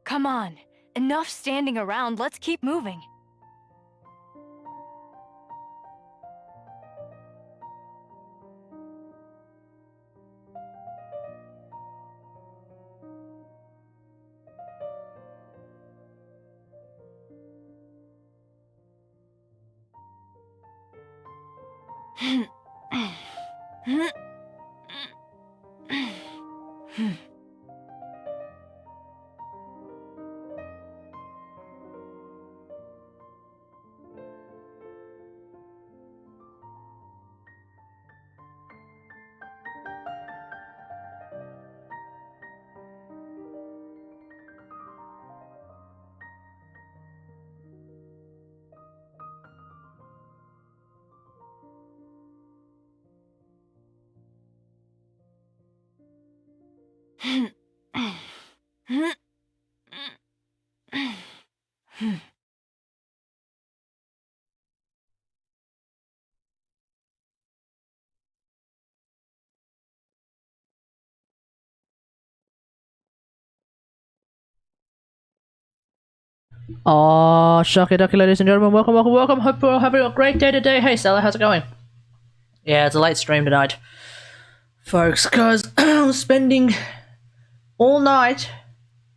Come on. Enough standing around. Let's keep moving. Oh, shocky ducky, ladies and gentlemen, welcome. Hope you're all having a great day today. Hey, Stella, how's it going? Yeah, it's a late stream tonight, folks, because I'm spending all night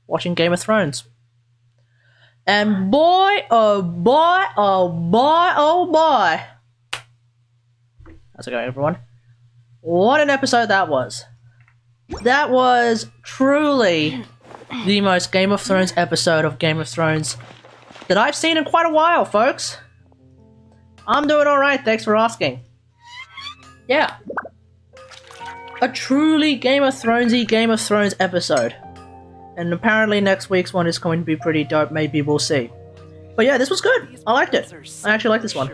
watching Game of Thrones. And boy, oh boy, oh boy, oh boy. How's it going, everyone? What an episode that was. That was truly the most Game of Thrones episode of Game of Thrones that I've seen in quite a while, folks. I'm doing alright, thanks for asking. Yeah. A truly Game of Thronesy Game of Thrones episode. And apparently next week's one is going to be pretty dope, maybe we'll see. But yeah, this was good. I liked it. I actually like this one.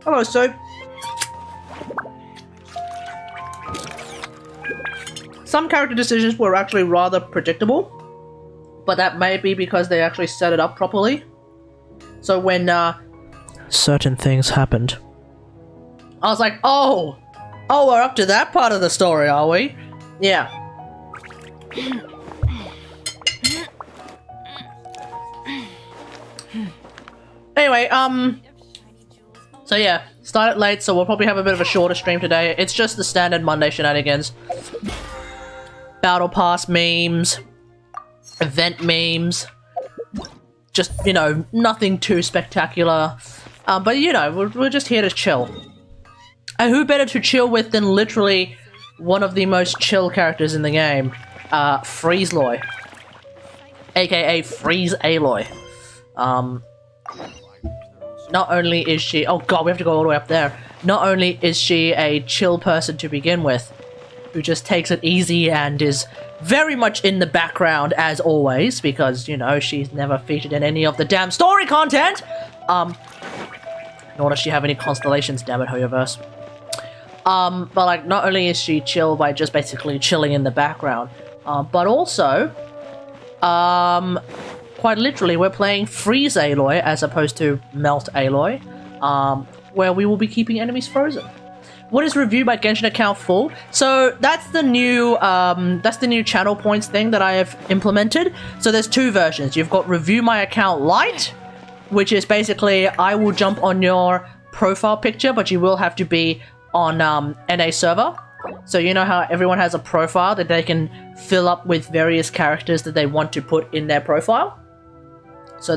Hello, Soap. Some character decisions were actually rather predictable, but that may be because they actually set it up properly. So when certain things happened, I was like, oh, we're up to that part of the story, are we? Yeah. Anyway, so yeah, started late, so we'll probably have a bit of a shorter stream today. It's just the standard Monday shenanigans. Battle Pass memes, event memes, just, you know, nothing too spectacular. But, you know, we're just here to chill. And who better to chill with than literally one of the most chill characters in the game, Freeze-Aloy. AKA Freeze-Aloy. not only is she... Oh god, we have to go all the way up there. Not only is she a chill person to begin with, who just takes it easy and is very much in the background as always, because, you know, she's never featured in any of the damn story content! Nor does she have any constellations, damn it, Hoyoverse. But like, not only is she chill by just basically chilling in the background, but also, quite literally, we're playing Freeze-Aloy as opposed to Melt-Aloy, where we will be keeping enemies frozen. What is review by Genshin account full? So that's the new channel points thing that I have implemented. So there's two versions. You've got review my account light, which is basically I will jump on your profile picture, but you will have to be on NA server. So you know how everyone has a profile that they can fill up with various characters that they want to put in their profile? So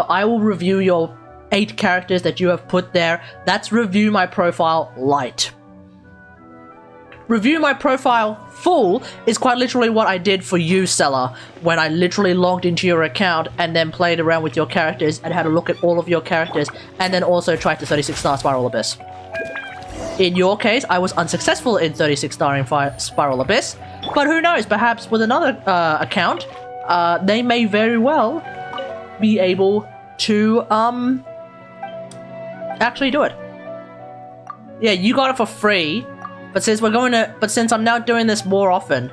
I will review your 8 characters that you have put there. That's review my profile light. Review my profile full is quite literally what I did for you, Seller, when I literally logged into your account and then played around with your characters and had a look at all of your characters and then also tried to 36-star Spiral Abyss. In your case, I was unsuccessful in 36-starring Spiral Abyss, but who knows, perhaps with another account, they may very well be able to actually do it. Yeah, you got it for free. But since I'm now doing this more often,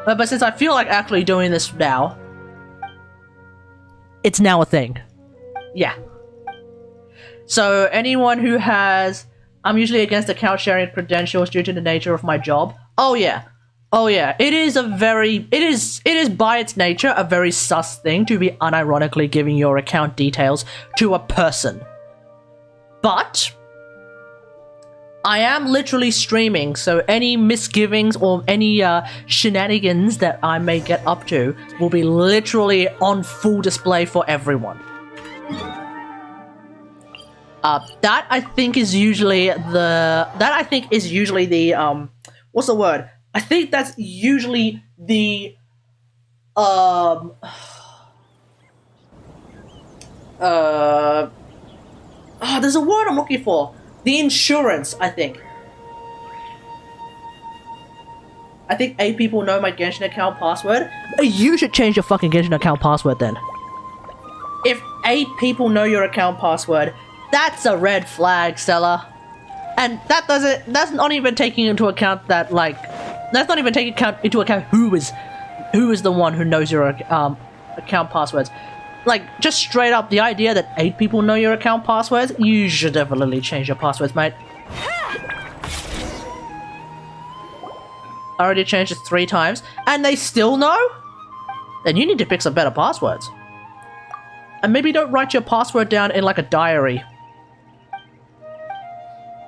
but since I feel like actually doing this now, it's now a thing. Yeah. So anyone who has, I'm usually against account sharing credentials due to the nature of my job. Oh yeah. It is by its nature a very sus thing to be unironically giving your account details to a person. But I am literally streaming, so any misgivings or any shenanigans that I may get up to will be literally on full display for everyone. That I think is usually the what's the word? I think that's usually the there's a word I'm looking for. The insurance, I think. I think 8 people know my Genshin account password. You should change your fucking Genshin account password then. If 8 people know your account password, that's a red flag, Stella. And that's not even taking into account that, like, that's not even taking into account who is the one who knows your account passwords. Like, just straight up, the idea that 8 people know your account passwords, you should definitely change your passwords, mate. I already changed it 3 times, and they still know? Then you need to pick some better passwords. And maybe don't write your password down in, like, a diary.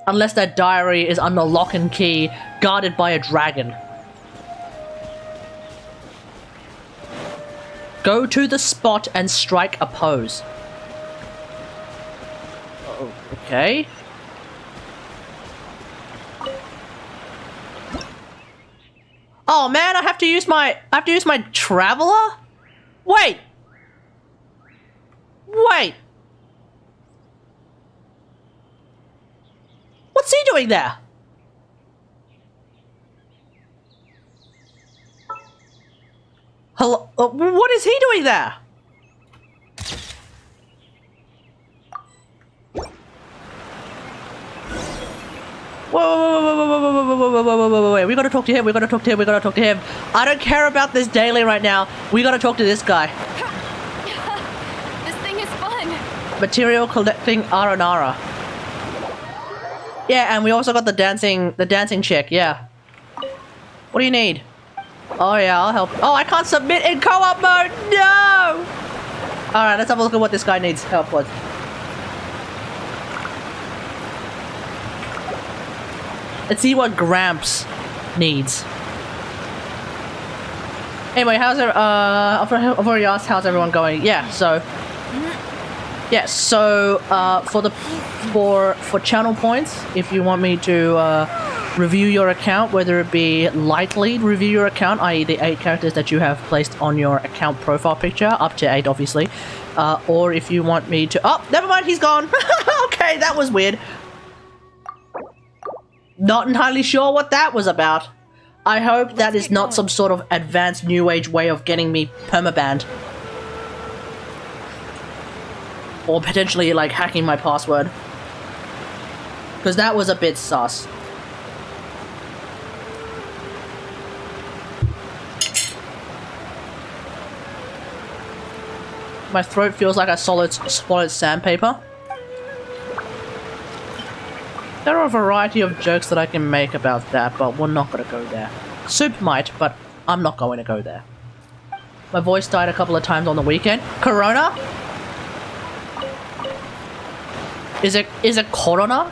Unless that diary is under lock and key, guarded by a dragon. Go to the spot and strike a pose. Oh, okay. Oh man, I have to use my traveler? Wait. What's he doing there? Hello? What is he doing there? Whoa, we gotta talk to him, we gotta talk to him. I don't care about this daily right now. We gotta talk to this guy. This thing is fun. Material collecting Aranara. Yeah, and we also got the dancing chick, yeah. What do you need? Oh yeah, I'll help. Oh, I can't submit in co-op mode! No! Alright, let's have a look at what this guy needs help with. Let's see what Gramps needs. Anyway, how's it, I've already asked how's everyone going. Yeah, so... Yeah, so, for channel points, if you want me to, review your account, whether it be lightly review your account, i.e. the 8 characters that you have placed on your account profile picture, up to 8 obviously, Or if you want me to... Oh, never mind, he's gone. Okay, that was weird. Not entirely sure what that was about. I hope that is not some sort of advanced new age way of getting me permabanned. Or potentially, like, hacking my password. Because that was a bit sus. My throat feels like I swallowed sandpaper. There are a variety of jokes that I can make about that, but we're not gonna go there. Soup might, but I'm not going to go there. My voice died a couple of times on the weekend. Corona? Is it Corona?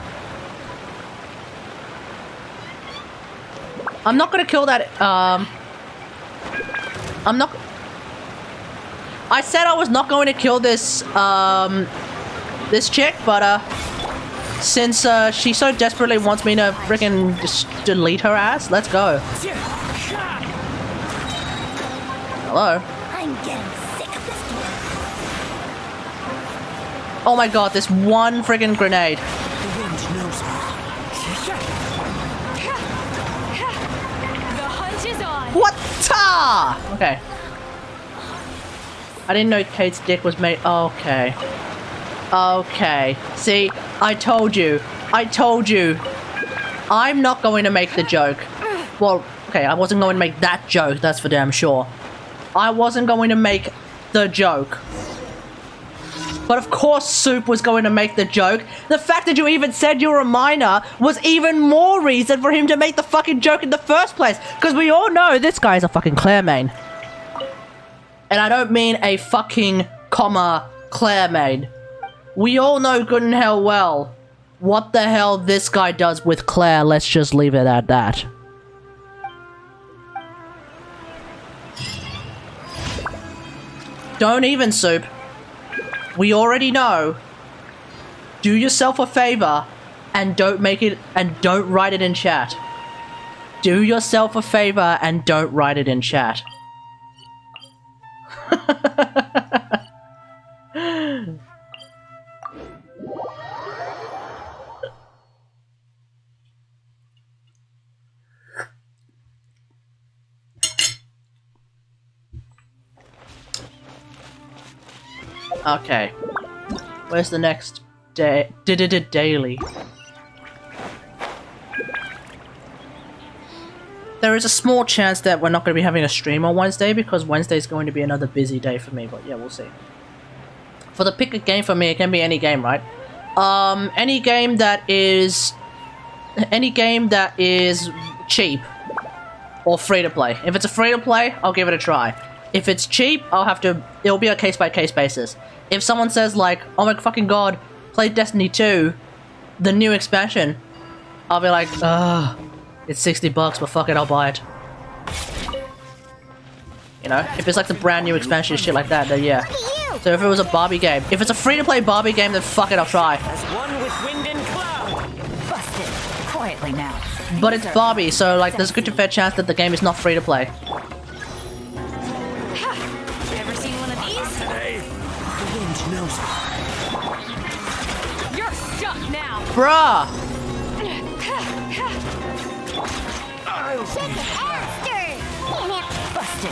I'm not gonna kill that, I'm not... I said I was not going to kill this, this chick, but, since, she so desperately wants me to frickin' just delete her ass, let's go. Hello? I'm getting sick of this game. Oh my god, this one friggin' grenade. The wind knows me. The hunt is on. What? Ta! Okay. I didn't know Kate's dick was made. Okay. Okay. See, I told you. I told you. I'm not going to make the joke. Well, okay, I wasn't going to make that joke, that's for damn sure. I wasn't going to make the joke. But of course Soup was going to make the joke. The fact that you even said you were a minor was even more reason for him to make the fucking joke in the first place. Because we all know this guy's a fucking Claire main. And I don't mean a fucking, Claire main. We all know good and hell well what the hell this guy does with Claire. Let's just leave it at that. Don't even, Soup. We already know. Do yourself a favor and don't make it, and don't write it in chat. Do yourself a favor and don't write it in chat. Okay. Where's the next day? Daily. There is a small chance that we're not going to be having a stream on Wednesday because Wednesday is going to be another busy day for me, but yeah, we'll see. For the pick a game for me, it can be any game, right? Any game that is cheap or free to play. If it's a free to play, I'll give it a try. If it's cheap, it'll be a case by case basis. If someone says like, oh my fucking god, play Destiny 2, the new expansion, I'll be like, it's $60, but fuck it, I'll buy it. You know, if it's like the brand new expansion shit like that, then yeah. So if it was a Barbie game, if it's a free to play Barbie game, then fuck it, I'll try. As one with wind and cloud. Busted. Quietly now. But it's Barbie, so like there's a good to fair chance that the game is not free to play. Ever seen one of these? Hey, the wind knows me. You're stuck now. Bruh! I'll see. Busted.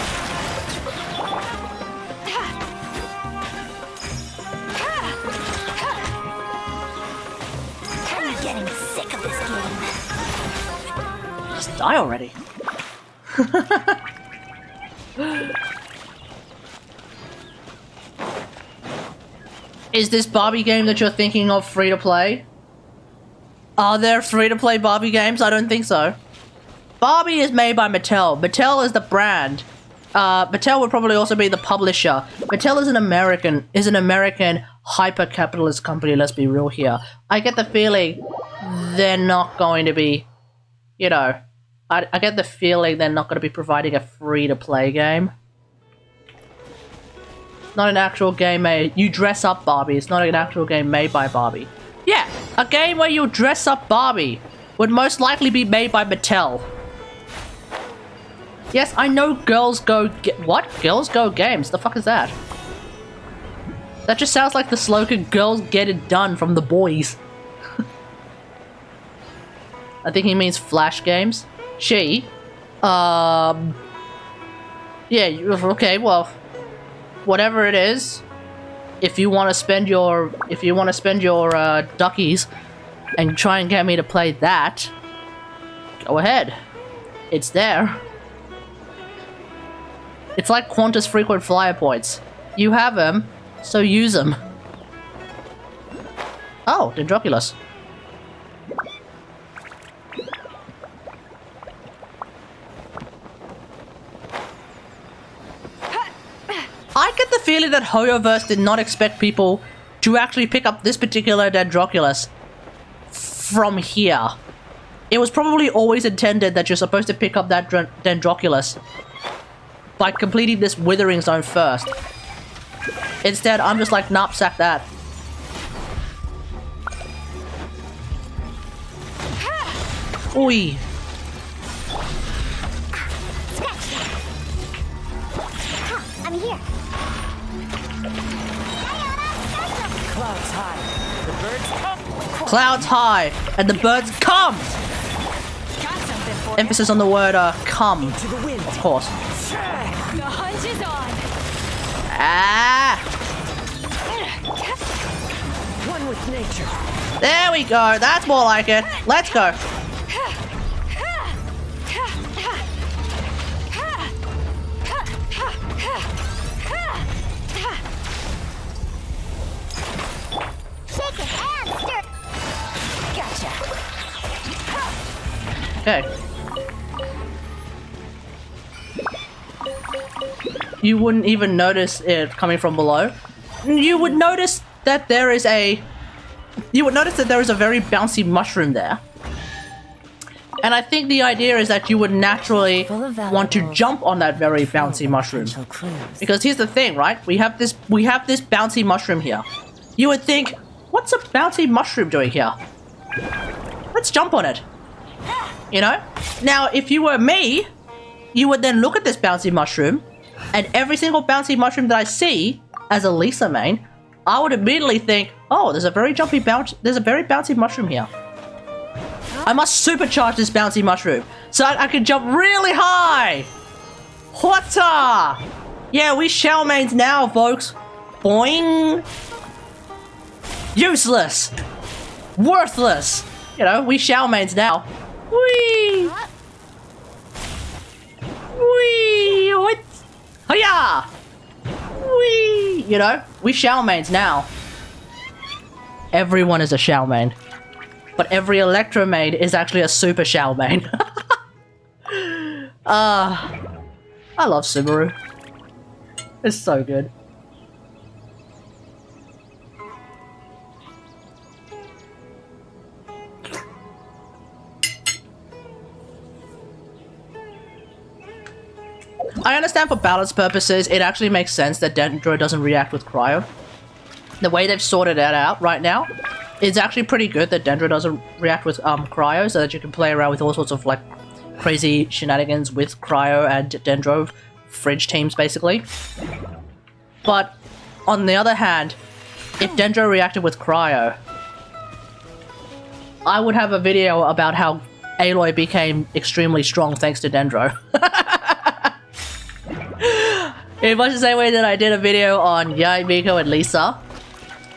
I'm getting sick of this game. Just die already. Is this Barbie game that you're thinking of free to play? Are there free to play Barbie games? I don't think so. Barbie is made by Mattel. Mattel is the brand. Mattel would probably also be the publisher. Mattel is an American hyper-capitalist company, let's be real here. I get the feeling they're not going to be, you know, I get the feeling they're not going to be providing a free-to-play game. Not an actual game made... You dress up Barbie. It's not an actual game made by Barbie. Yeah, a game where you dress up Barbie would most likely be made by Mattel. Yes, I know Girls Go... What? Girls Go Games? The fuck is that? That just sounds like the slogan, girls get it done from the boys. I think he means Flash games. Yeah, okay, well, whatever it is, if you want to spend your duckies and try and get me to play that, go ahead. It's there. It's like Qantas frequent flyer points. You have them, so use them. Oh, Dendroculus. I get the feeling that Hoyoverse did not expect people to actually pick up this particular Dendroculus from here. It was probably always intended that you're supposed to pick up that Dendroculus by completing this Withering Zone first. Instead, I'm just like, nope, sack that. Oi. I'm here. Clouds high. The birds come. Clouds high, and the birds come! Got something for Emphasis on the word, come. To the wind. Of course. you. The hunt is on. Ah! One with nature. There we go, that's more like it. Let's go. Shake it and stir. Gotcha. Okay. You wouldn't even notice it coming from below. You would notice that there is a... You would notice that there is a very bouncy mushroom there. And I think the idea is that you would naturally want to jump on that very bouncy mushroom. Because here's the thing, right? We have this bouncy mushroom here. You would think, what's a bouncy mushroom doing here? Let's jump on it. You know? Now, if you were me, you would then look at this bouncy mushroom, and every single bouncy mushroom that I see as a Lisa main, I would immediately think, oh, there's a very bouncy mushroom here. I must supercharge this bouncy mushroom so I can jump really high. What's-a? Yeah, we shell mains now, folks. Boing. Useless. Worthless. You know, we shell mains now. Whee! Whee! What? Hiya! Whee! You know, we shell mains now. Everyone is a shell main. But every Electro main is actually a super shell main. I love Subaru. It's so good. I understand for balance purposes, it actually makes sense that Dendro doesn't react with Cryo. The way they've sorted that out right now, it's actually pretty good that Dendro doesn't react with Cryo, so that you can play around with all sorts of like crazy shenanigans with Cryo and Dendro fridge teams basically. But on the other hand, if Dendro reacted with Cryo, I would have a video about how Aloy became extremely strong thanks to Dendro. In much the same way that I did a video on Yai, Miko, and Lisa,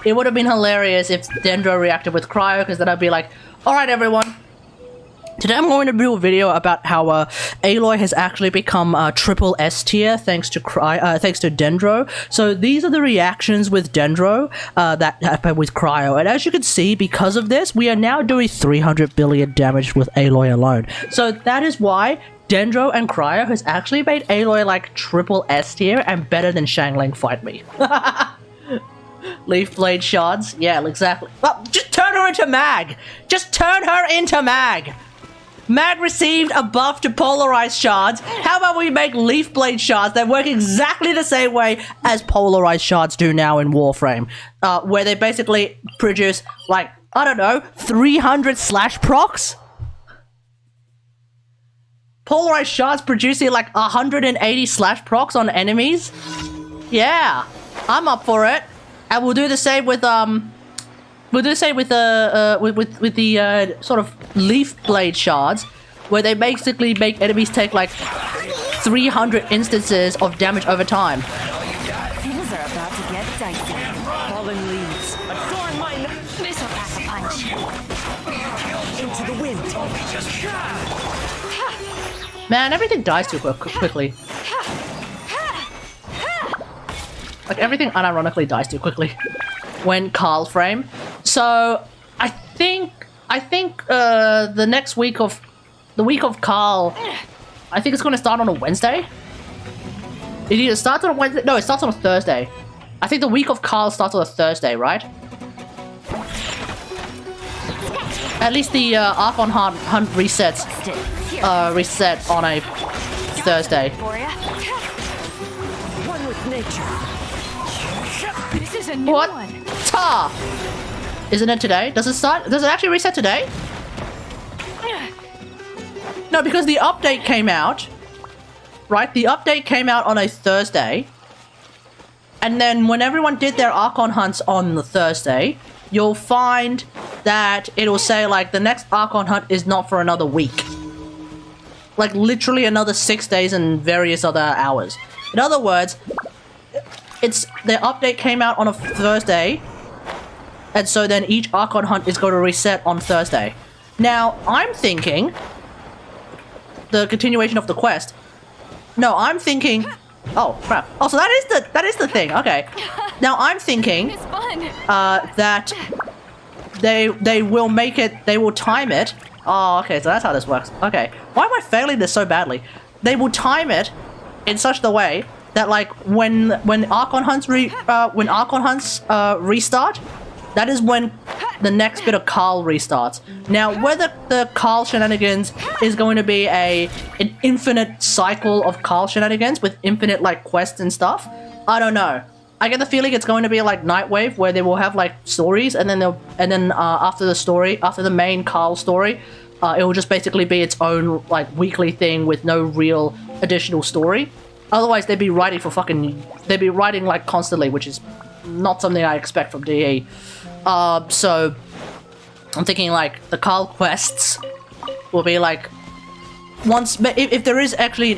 it would have been hilarious if Dendro reacted with Cryo, because then I'd be like, alright everyone, today I'm going to do a video about how Aloy has actually become triple S tier thanks to Dendro. So these are the reactions with Dendro that happen with Cryo, and as you can see, because of this, we are now doing 300 billion damage with Aloy alone. So that is why Dendro and Cryo has actually made Aloy like triple S tier and better than Shangling Fight Me. Leaf Blade Shards? Yeah, exactly. Well, just turn her into Mag! Just turn her into Mag! Mag received a buff to Polarized Shards. How about we make Leaf Blade Shards that work exactly the same way as Polarized Shards do now in Warframe? Where they basically produce, like, I don't know, 300 slash procs? Polarized Shards producing like 180 slash procs on enemies? Yeah, I'm up for it. And we'll do the same with we'll do the same with the sort of leaf blade shards, where they basically make enemies take like 300 instances of damage over time. Things are about to get dicey. Fallen leaves. Adorn my This'll pack a punch. into the wind. Man, everything dies too quickly. Like, everything unironically dies too quickly when Carl frame. So, I think the next week of... The week of Carl, I think it's going to start on a Wednesday. It either starts on a Wednesday... No, it starts on a Thursday. I think the week of Carl starts on a Thursday, right? At least the Archon Hunt resets reset on a Thursday. For ya. One with nature. This is a new What? one. Ta! Isn't it today? Does it start? Does it actually reset today? No, because the update came out. Right? The update came out on a Thursday. And then when everyone did their Archon hunts on the Thursday, you'll find that it'll say, like, the next Archon hunt is not for another week. Like, literally another 6 days and various other hours. In other words, the update came out on a Thursday, and so then each Archon hunt is going to reset on Thursday. Now, I'm thinking the continuation of the quest. No, I'm thinking... Oh, crap. Oh, so that is the thing. Okay. Now, I'm thinking It's fun. that they will make it... They will time it. Oh, okay, so that's how this works. Okay. Why am I failing this so badly? They will time it in such the way that, like, when Archon hunts restart, that is when the next bit of Carl restarts. Now, whether the Carl shenanigans is going to be an infinite cycle of Carl shenanigans with infinite, like, quests and stuff, I don't know. I get the feeling it's going to be like Nightwave, where they will have, like, stories, and then after the main Carl story, it will just basically be its own, like, weekly thing with no real additional story. Otherwise, they'd be writing like constantly, which is not something I expect from DE. So I'm thinking, like, the Carl quests will be like if there is actually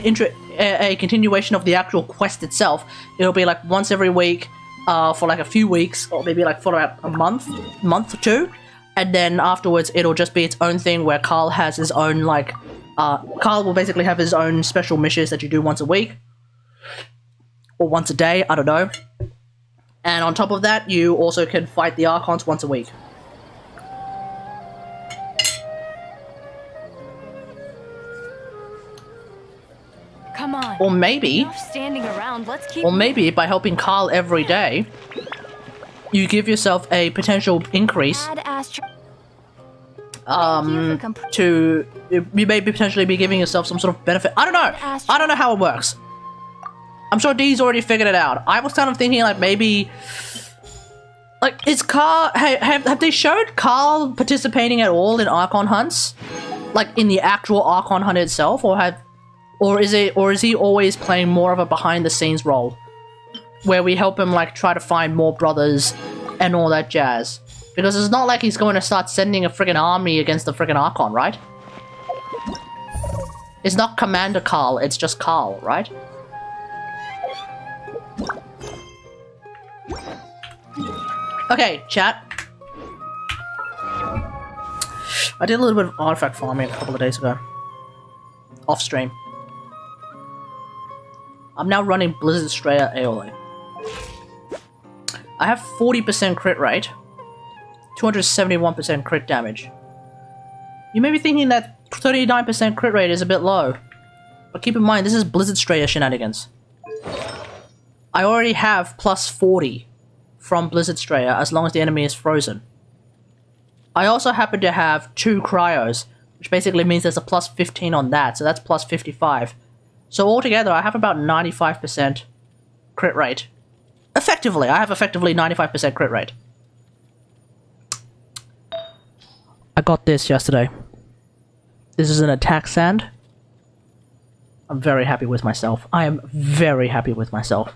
a continuation of the actual quest itself, it'll be like once every week for like a few weeks, or maybe like for about a month or two, and then afterwards it'll just be its own thing where Carl has his own, like, Carl will basically have his own special missions that you do once a week or once a day, I don't know. And on top of that, you also can fight the Archons once a week. Come on. Or maybe, Enough standing around. Let's keep. or maybe by helping Carl every day, you give yourself a potential increase Add Astro. to you may potentially be giving yourself some sort of benefit. I don't know. I don't know how it works. I'm sure Dee's already figured it out. I was kind of thinking, like, maybe, like, is Carl have they showed Carl participating at all in Archon hunts, like in the actual Archon hunt itself, or is he always playing more of a behind the scenes role, where we help him, like, try to find more brothers and all that jazz? Because it's not like he's going to start sending a friggin' army against the friggin' Archon, right? It's not Commander Carl, it's just Carl, right? Okay, chat. I did a little bit of artifact farming a couple of days ago. Off stream. I'm now running Blizzard Straya AOA. I have 40% crit rate, 271% crit damage. You may be thinking that 39% crit rate is a bit low, but keep in mind this is Blizzard Straya shenanigans. I already have plus 40 from Blizzard Straya as long as the enemy is frozen. I also happen to have 2 cryos, which basically means there's a plus 15 on that, so that's plus 55. So altogether, I have about 95% crit rate. Effectively, I have effectively 95% crit rate. I got this yesterday. This is an attack sand. I'm very happy with myself. I am very happy with myself.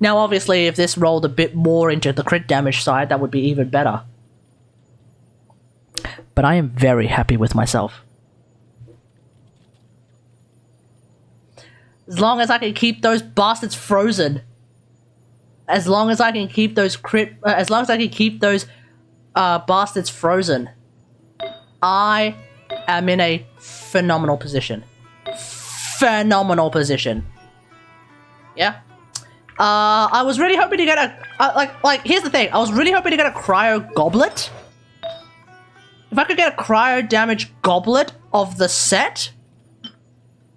Now, obviously, if this rolled a bit more into the crit damage side, that would be even better. But I am very happy with myself. As long as I can keep those bastards frozen. As long as I can keep those bastards frozen. I am in a phenomenal position. Phenomenal position. Yeah. I was really hoping to get a here's the thing. I was really hoping to get a cryo goblet. If I could get a cryo damage goblet of the set,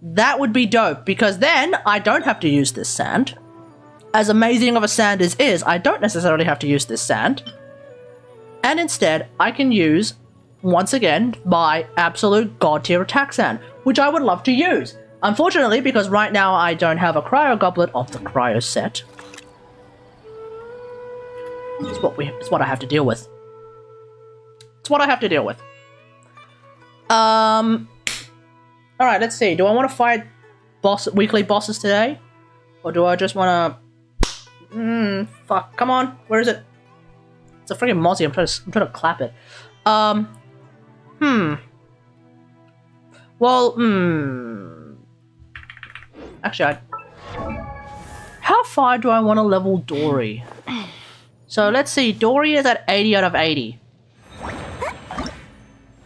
that would be dope, because then I don't have to use this sand. As amazing of a sand as is, I don't necessarily have to use this sand. And instead, I can use, once again, my absolute god tier attack sand, which I would love to use. Unfortunately, because right now I don't have a cryo goblet of the cryo set. It's what I have to deal with. It's what I have to deal with. Alright, let's see. Do I want to fight weekly bosses today? Or do I just want to... fuck. Come on. Where is it? It's a freaking Mozzie. I'm trying to clap it. Well, actually, how far do I want to level Dory? So, let's see. Dory is at 80 out of 80.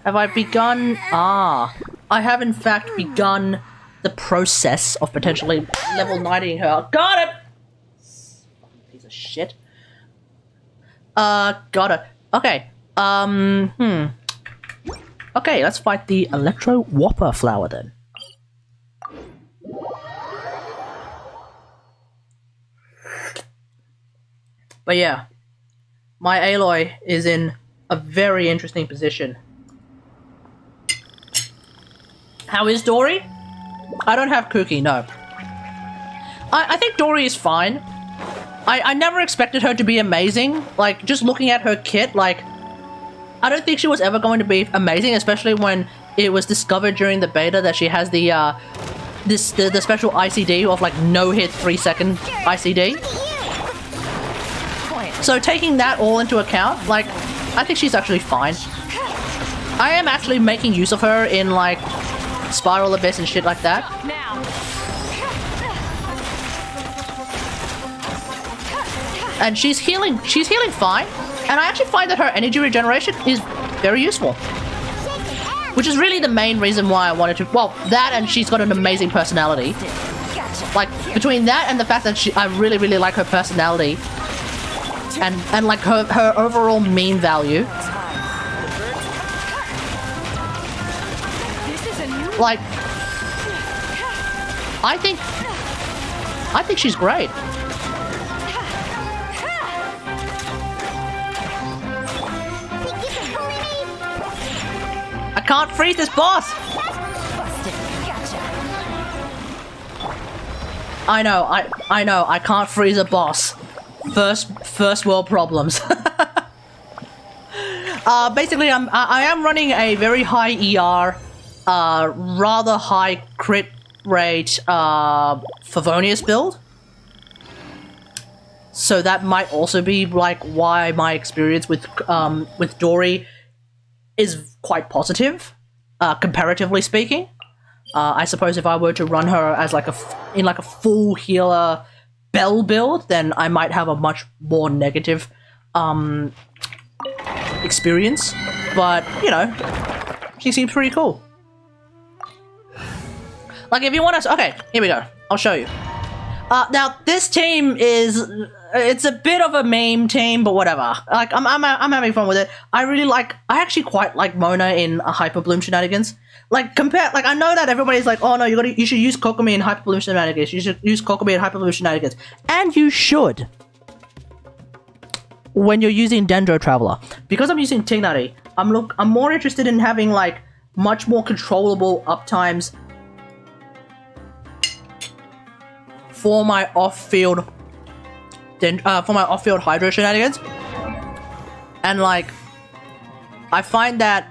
Have I begun... I have in fact begun the process of potentially level 90ing her. Got it! Piece of shit. Got it. Okay. Okay, let's fight the Electro Whopper flower then. But yeah, my Aloy is in a very interesting position. How is Dory? I don't have Cookie, no. I think Dory is fine. I never expected her to be amazing. Like, just looking at her kit, like, I don't think she was ever going to be amazing, especially when it was discovered during the beta that she has the, the special ICD of, like, no-hit 3-second ICD. So taking that all into account, like, I think she's actually fine. I am actually making use of her in, like, Spiral Abyss and shit like that. And she's healing fine. And I actually find that her energy regeneration is very useful. Which is really the main reason why I wanted to... Well, that and she's got an amazing personality. Like, between that and the fact that I really, really like her personality. And like, her overall meme value. Like, I think she's great. I can't freeze this boss! I know, I can't freeze a boss. First world problems. Basically, I am running a very high ER, rather high crit rate, Favonius build. So that might also be, like, why my experience with Dory is quite positive, comparatively speaking. I suppose if I were to run her as like in a full healer Bell build, then I might have a much more negative experience. But, you know, she seems pretty cool. Like, if you want to... Okay, here we go. I'll show you. Now, this team is... It's a bit of a meme team, but whatever. Like, I'm having fun with it. I actually quite like Mona in Hyper Bloom Shenanigans. Like, I know that everybody's like, oh no, you should use Kokomi in Hyper Bloom Shenanigans. You should use Kokomi in Hyper Bloom Shenanigans. And you should. When you're using Dendro Traveler. Because I'm using Tignari, I'm more interested in having, like, much more controllable uptimes for my off-field Hydro Shenanigans. And, like, I find that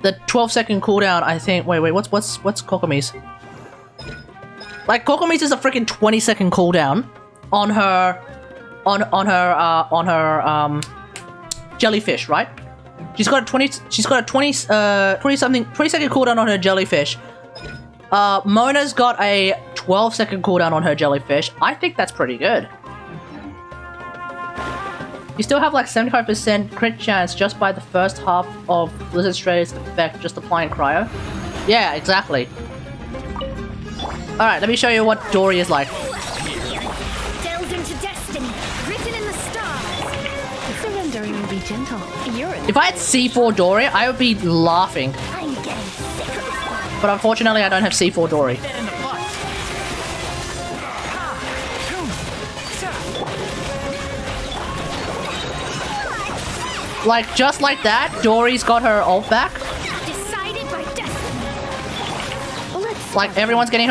the 12-second cooldown, I think... Wait, what's Kokomi's? Like, Kokomi's is a freaking 20-second cooldown. on her jellyfish, right? She's got a 20 second cooldown on her jellyfish. Mona's got a 12-second cooldown on her jellyfish. I think that's pretty good. You still have like 75% crit chance just by the first half of Blizzard Stray's effect, just applying cryo. Yeah, exactly. Alright, let me show you what Dory is like. Delved into destiny, written in the stars. Surrendering will be gentle. You're in. If I had C4 Dory, I would be laughing. I'm getting sick of this one. But unfortunately, I don't have C4 Dory. Like, just like that, Dory's got her ult back. Decided by destiny. Let's Like, everyone's getting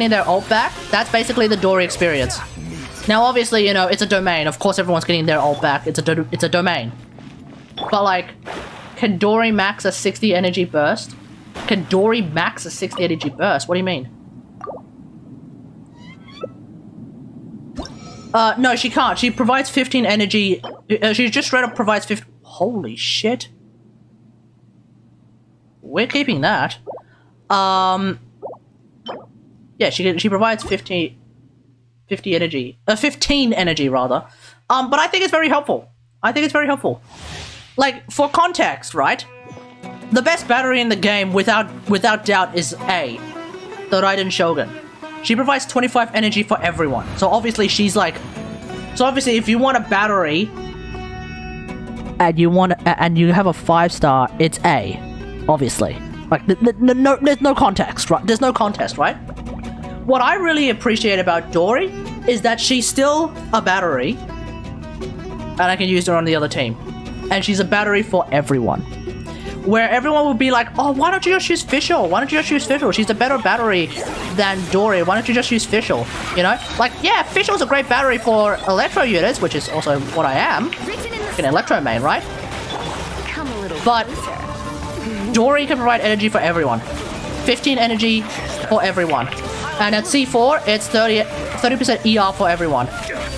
their ult back. That's basically the Dory experience. Now, obviously, you know, it's a domain. Of course, everyone's getting their ult back. It's a domain. But, like, can Dory max a 60 energy burst? Can Dory max a 60 energy burst? What do you mean? No, she can't. She provides 15 energy. She just straight up provides 15. Holy shit. We're keeping that. Yeah, she provides 50 energy. 15 energy, rather. But I think it's very helpful. Like, for context, right? The best battery in the game, without doubt, is A. The Raiden Shogun. She provides 25 energy for everyone. So obviously she's like... So obviously if you want a battery... And you have a 5-star, it's A. Obviously. Like, there's no context, right? There's no contest, right? What I really appreciate about Dory is that she's still a battery. And I can use her on the other team. And she's a battery for everyone. Where everyone would be like, oh, why don't you just use Fischl? Why don't you just use Fischl? She's a better battery than Dory. Why don't you just use Fischl? You know? Like, yeah, Fischl's a great battery for electro units, which is also what I am. An electro main, right? come a little But closer. Dory can provide energy for everyone. 15 energy for everyone. And at C4, it's 30% ER for everyone.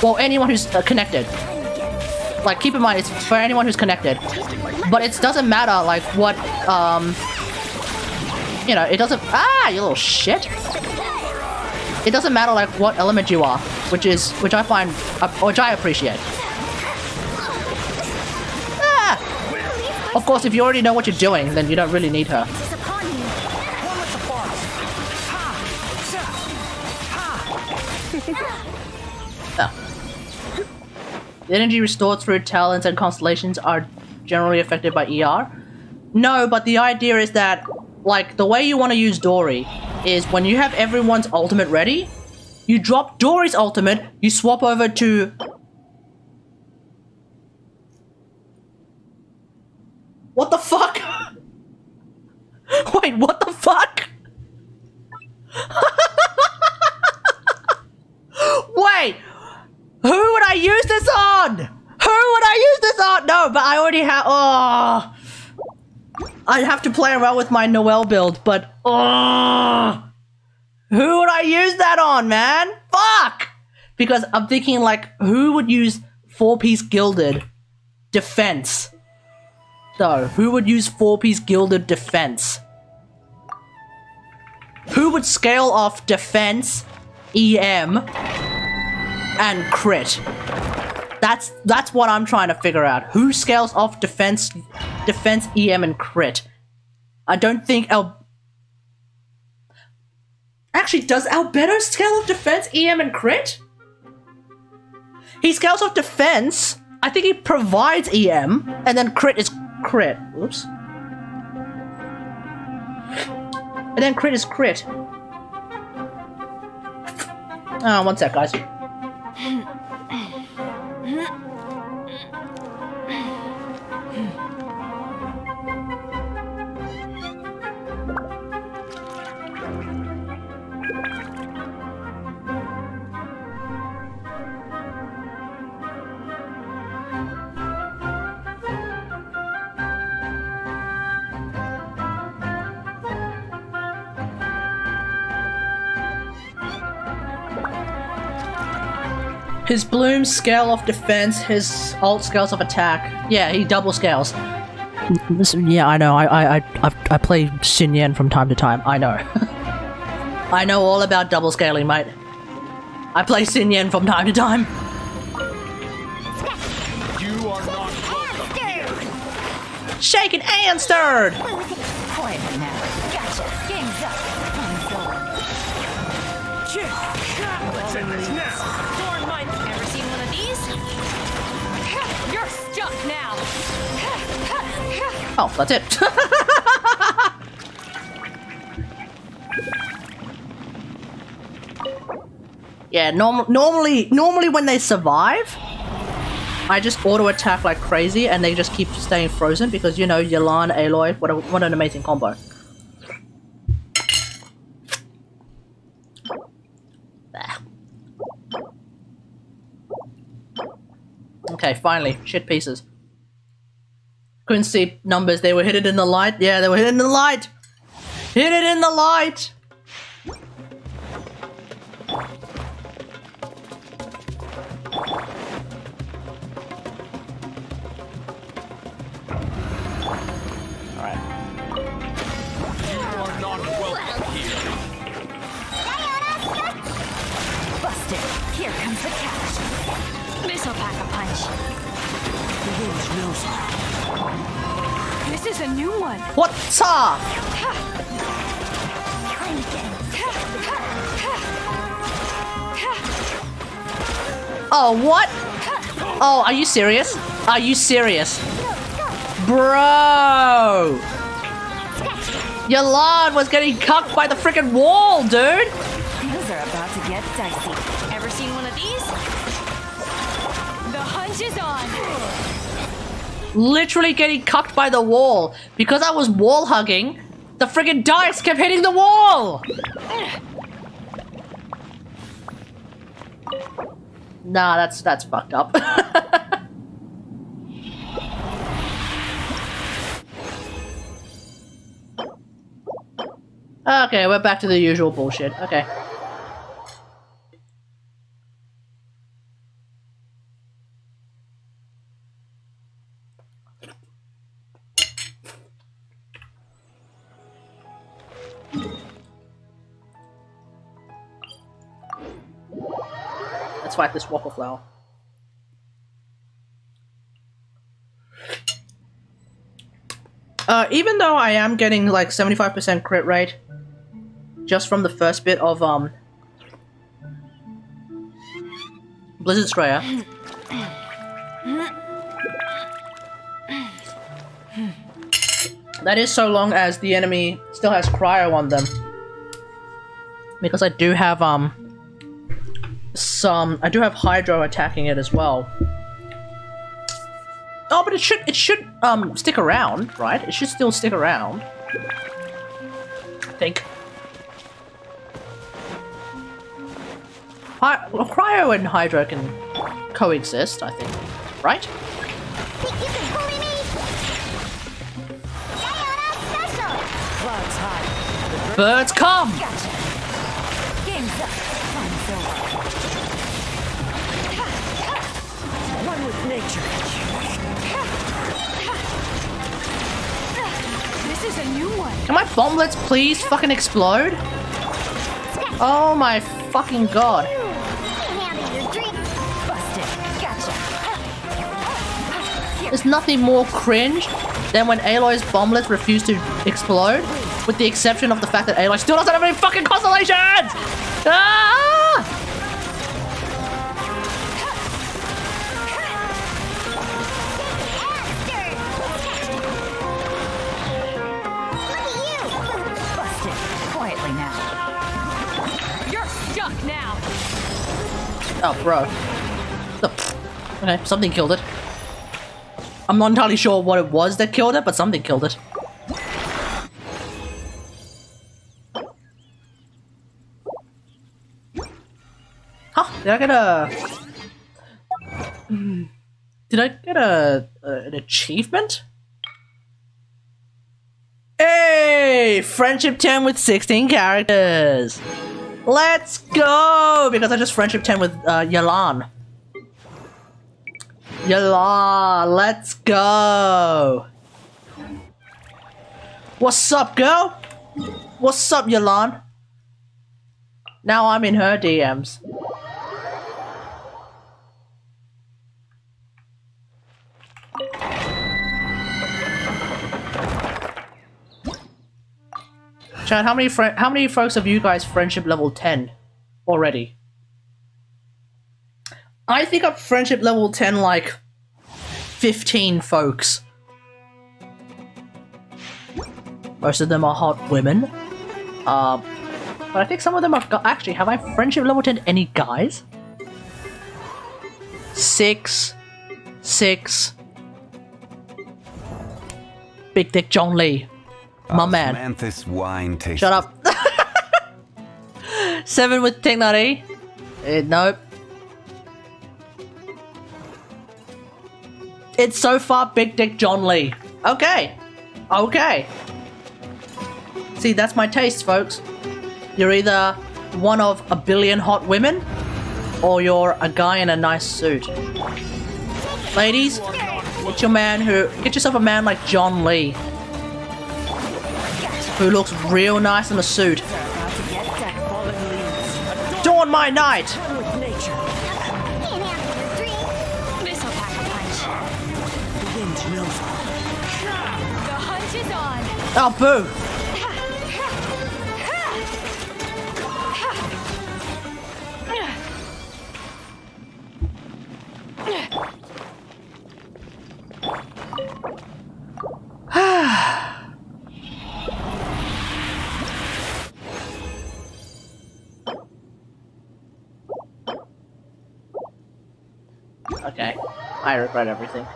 Well, anyone who's connected. Like, keep in mind, it's for anyone who's connected. But it doesn't matter, like, what, you know, it doesn't... Ah, you little shit! It doesn't matter, like, what element you are, which I find... which I appreciate. Ah! Of course, if you already know what you're doing, then you don't really need her. It's upon you. Oh. The energy restored through talents and constellations are generally affected by ER. No, but the idea is that, like, the way you want to use Dory is when you have everyone's ultimate ready, you drop Dory's ultimate, you swap over to... What the fuck? Wait, what the fuck? Wait! Who would I use this on? Who would I use this on? No, but I already have... Oh! I'd have to play around with my Noelle build, but... Oh! Who would I use that on, man? Fuck! Because I'm thinking, like, who would use 4-piece gilded defense? So, who would use 4-piece gilded defense? Who would scale off defense, EM, and crit? That's what I'm trying to figure out. Who scales off defense, EM, and crit? I don't think Actually, does Albedo scale off defense, EM, and crit? He scales off defense. I think he provides EM, and then crit is crit. Oops. And then crit is crit. Oh, one sec, guys. His bloom scale of defense, his alt scales of attack. Yeah, he double scales. Yeah, I know. I play Xin Yan from time to time. I know. I know all about double scaling, mate. I play Xin Yan from time to time. You are not welcome. Shaken and stirred. Quiet now. Gotcha. Game's up. Let's end this now. Thorn mine. Ever seen one of these? You're stuck now. Oh, that's it. Yeah, normally when they survive, I just auto attack like crazy and they just keep staying frozen because, you know, Yelan, Aloy, what an amazing combo. Okay, finally, shit pieces. Couldn't see numbers, they were hidden in the light. Yeah, they were hidden in the light! Hidden in the light! You are not welcome here. Busted. Here comes the catch. This'll pack a punch. The wind knows her. This is a new one. What's up? Oh, what? Oh, are you serious? Are you serious? Bro! Yelan was getting cucked by the freaking wall, dude! Things are about to get dicey. Ever seen one of these? The hunt is on. Literally getting cucked by the wall. Because I was wall hugging, the freaking dice kept hitting the wall! Nah, that's fucked up. Okay, we're back to the usual bullshit. Okay. Let's fight this waffle flower. Even though I am getting like 75% crit rate just from the first bit of Blizzard Strayer, that is so long as the enemy still has cryo on them. Because I do have I do have Hydro attacking it as well. Oh, but it should stick around, right? It should still stick around. I think. Cryo and Hydro can coexist, I think. Right? Think you can bully me? Special! Clouds high. Birds come! Gotcha. Game's up. Fun's over. One with nature. This is a new one. Can my bomblets please fucking explode? Oh my fucking god. Handle your drink. Busted. Gotcha. There's nothing more cringe than when Aloy's bomblets refuse to explode, with the exception of the fact that Aloy still doesn't have any fucking constellations! Ah! Busted. Quietly now. You're stuck now. Oh, bro. Okay, something killed it. I'm not entirely sure what it was that killed it, but something killed it. Huh, did I get a... Did I get an achievement? Hey! Friendship 10 with 16 characters! Let's go! Because I just friendship 10 with Yelan. Yala, let's go. What's up, girl? What's up, Yalan? Now I'm in her DMs. Chad, how many folks have you guys friendship level 10 already? I think I'm friendship level 10 like 15 folks. Most of them are hot women. But I think some of them are actually, have I friendship level 10 any guys? 6. Big Dick John Lee. My man. Manthus wine tastes. Shut up. 7 with Kategari. Nope. It's so far Big Dick John Lee. Okay. Okay. See, that's my taste, folks. You're either one of a billion hot women, or you're a guy in a nice suit. Ladies, get yourself a man like John Lee, who looks real nice in a suit. Dawn my night! With nature. This'll pack a punch. The wind knows all. The hunt is on. Oh, boo! Okay, I regret everything.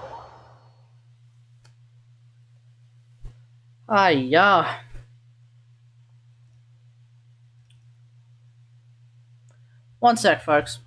Yeah. One sec, folks.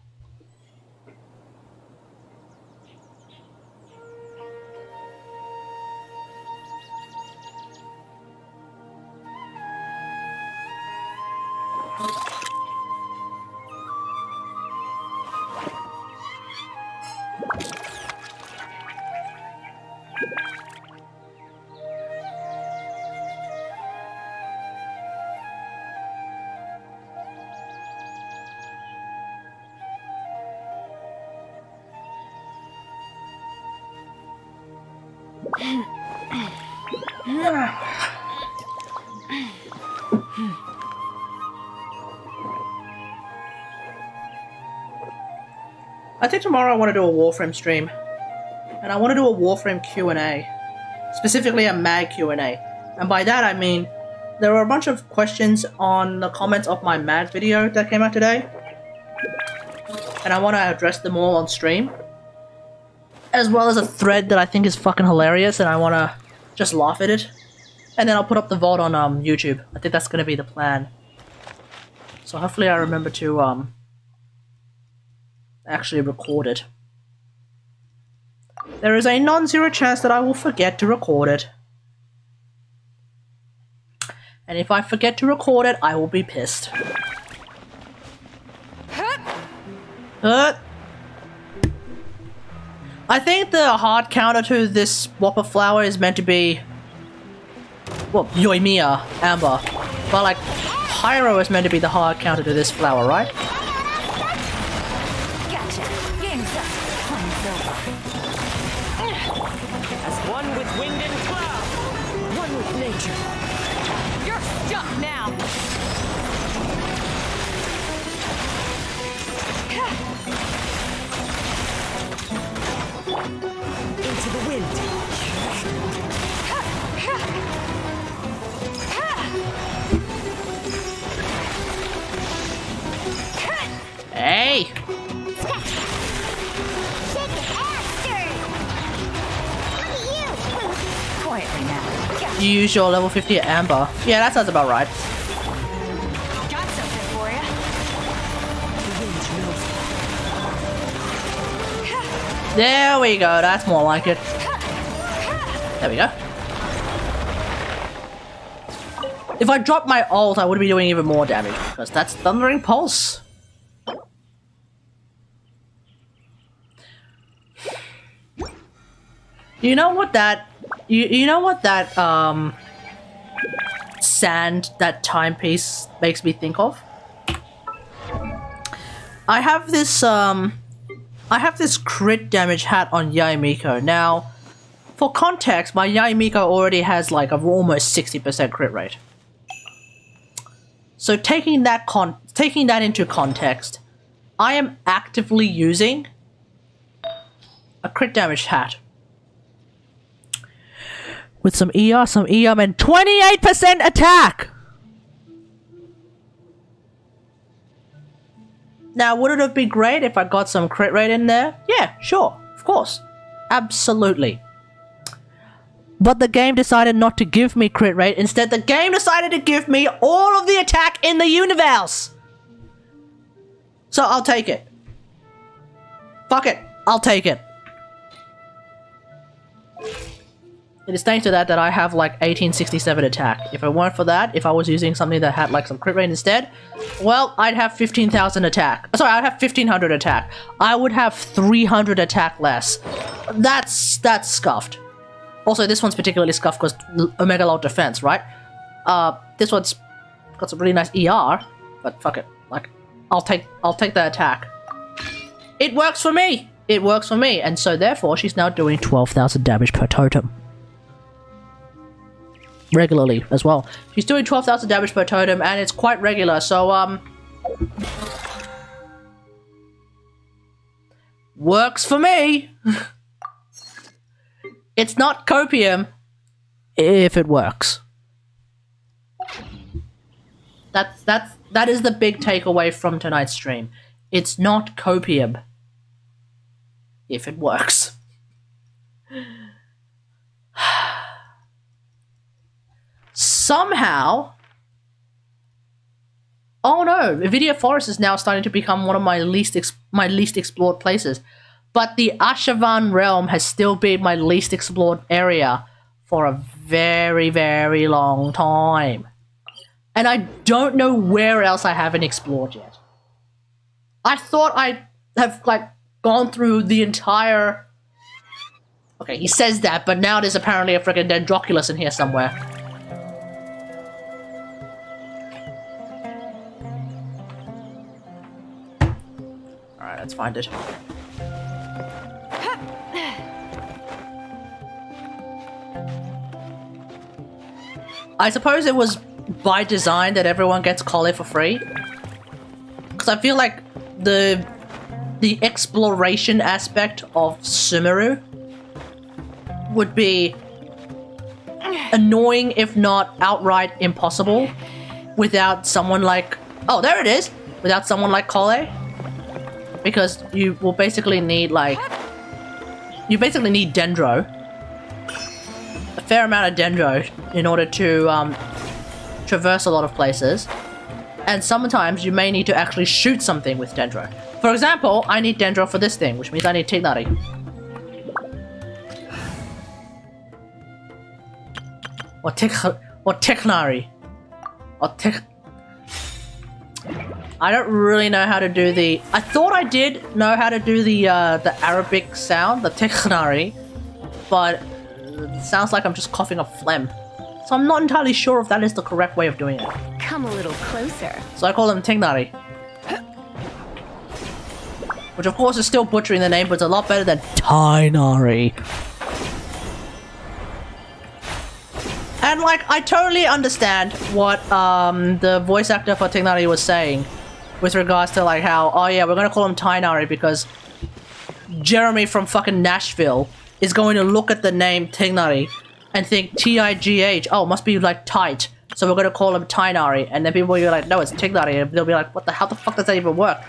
I think tomorrow I want to do a Warframe stream, and I want to do a Warframe Q&A, specifically a mag Q&A, and by that I mean there were a bunch of questions on the comments of my mag video that came out today, and I want to address them all on stream, as well as a thread that I think is fucking hilarious and I want to just laugh at it, and then I'll put up the VOD on YouTube. I think that's going to be the plan. So hopefully I remember to actually record it. There is a non-zero chance that I will forget to record it. And if I forget to record it, I will be pissed. I think the hard counter to this Whopper flower is meant to be, well, Yoimiya Amber. But like, Pyro is meant to be the hard counter to this flower, right? Gotcha. Game's up. Fun's over. As one with wind and cloud. One with nature. You're stuck now. Into the wind. Hey! Quietly now. Gotcha. You use your level 50 Amber. Yeah, that sounds about right. Got something for ya. The wind knows. There we go, that's more like it. There we go. If I dropped my ult, I would be doing even more damage, because that's Thundering Pulse. You know what that... You know what that, sand, that timepiece makes me think of? I have this crit damage hat on Yaimiko. Now, for context, my Yaimiko already has like a almost 60% crit rate. So taking that into context, I am actively using a crit damage hat with some ER, and 28% attack. Now, would it have been great if I got some crit rate in there? Yeah, sure, of course, absolutely. But the game decided not to give me crit rate. Instead, the game decided to give me all of the attack in the universe. So I'll take it. Fuck it, I'll take it. It is thanks to that I have like 1867 attack. If it weren't for that, if I was using something that had like some crit rate instead, well, I'd have 15,000 attack. Sorry, I'd have 1500 attack. I would have 300 attack less. That's scuffed. Also, this one's particularly scuffed because Omega Low defense, right? This one's got some really nice ER, but fuck it. Like, I'll take the attack. It works for me. It works for me, and so therefore she's now doing 12,000 damage per totem. Regularly as well. She's doing 12,000 damage per totem, and it's quite regular, so works for me. It's not copium if it works. That is the big takeaway from tonight's stream. It's not copium if it works. Somehow, oh no, Vividia Forest is now starting to become one of my least explored places. But the Ashavan realm has still been my least explored area for a very, very long time. And I don't know where else I haven't explored yet. I thought I have like gone through the entire... Okay, he says that, but now there's apparently a freaking Dendroculus in here somewhere. Alright, let's find it. I suppose it was by design that everyone gets Collie for free. Because I feel like the exploration aspect of Sumeru would be annoying, if not outright impossible, without someone like... Oh, there it is! Without someone like Collie. Because you will basically need, like... You basically need Dendro. A fair amount of Dendro in order to traverse a lot of places. And sometimes you may need to actually shoot something with Dendro. For example, I need Dendro for this thing, which means I need Tignari. Or Tignari. I don't really know how to do the... I thought I did know how to do the Arabic sound, the Tignari, but it sounds like I'm just coughing up phlegm. So I'm not entirely sure if that is the correct way of doing it. Come a little closer. So I call him Tignari. Which of course is still butchering the name, but it's a lot better than Tainari. And like, I totally understand what the voice actor for Tignari was saying with regards to like how, oh yeah, we're gonna call him Tainari because Jeremy from fucking Nashville is going to look at the name Tignari and think T-I-G-H, oh, must be like tight, so we're gonna call him Tainari, and then people will be like, no, it's Tignari, and they'll be like, what the, how the fuck does that even work?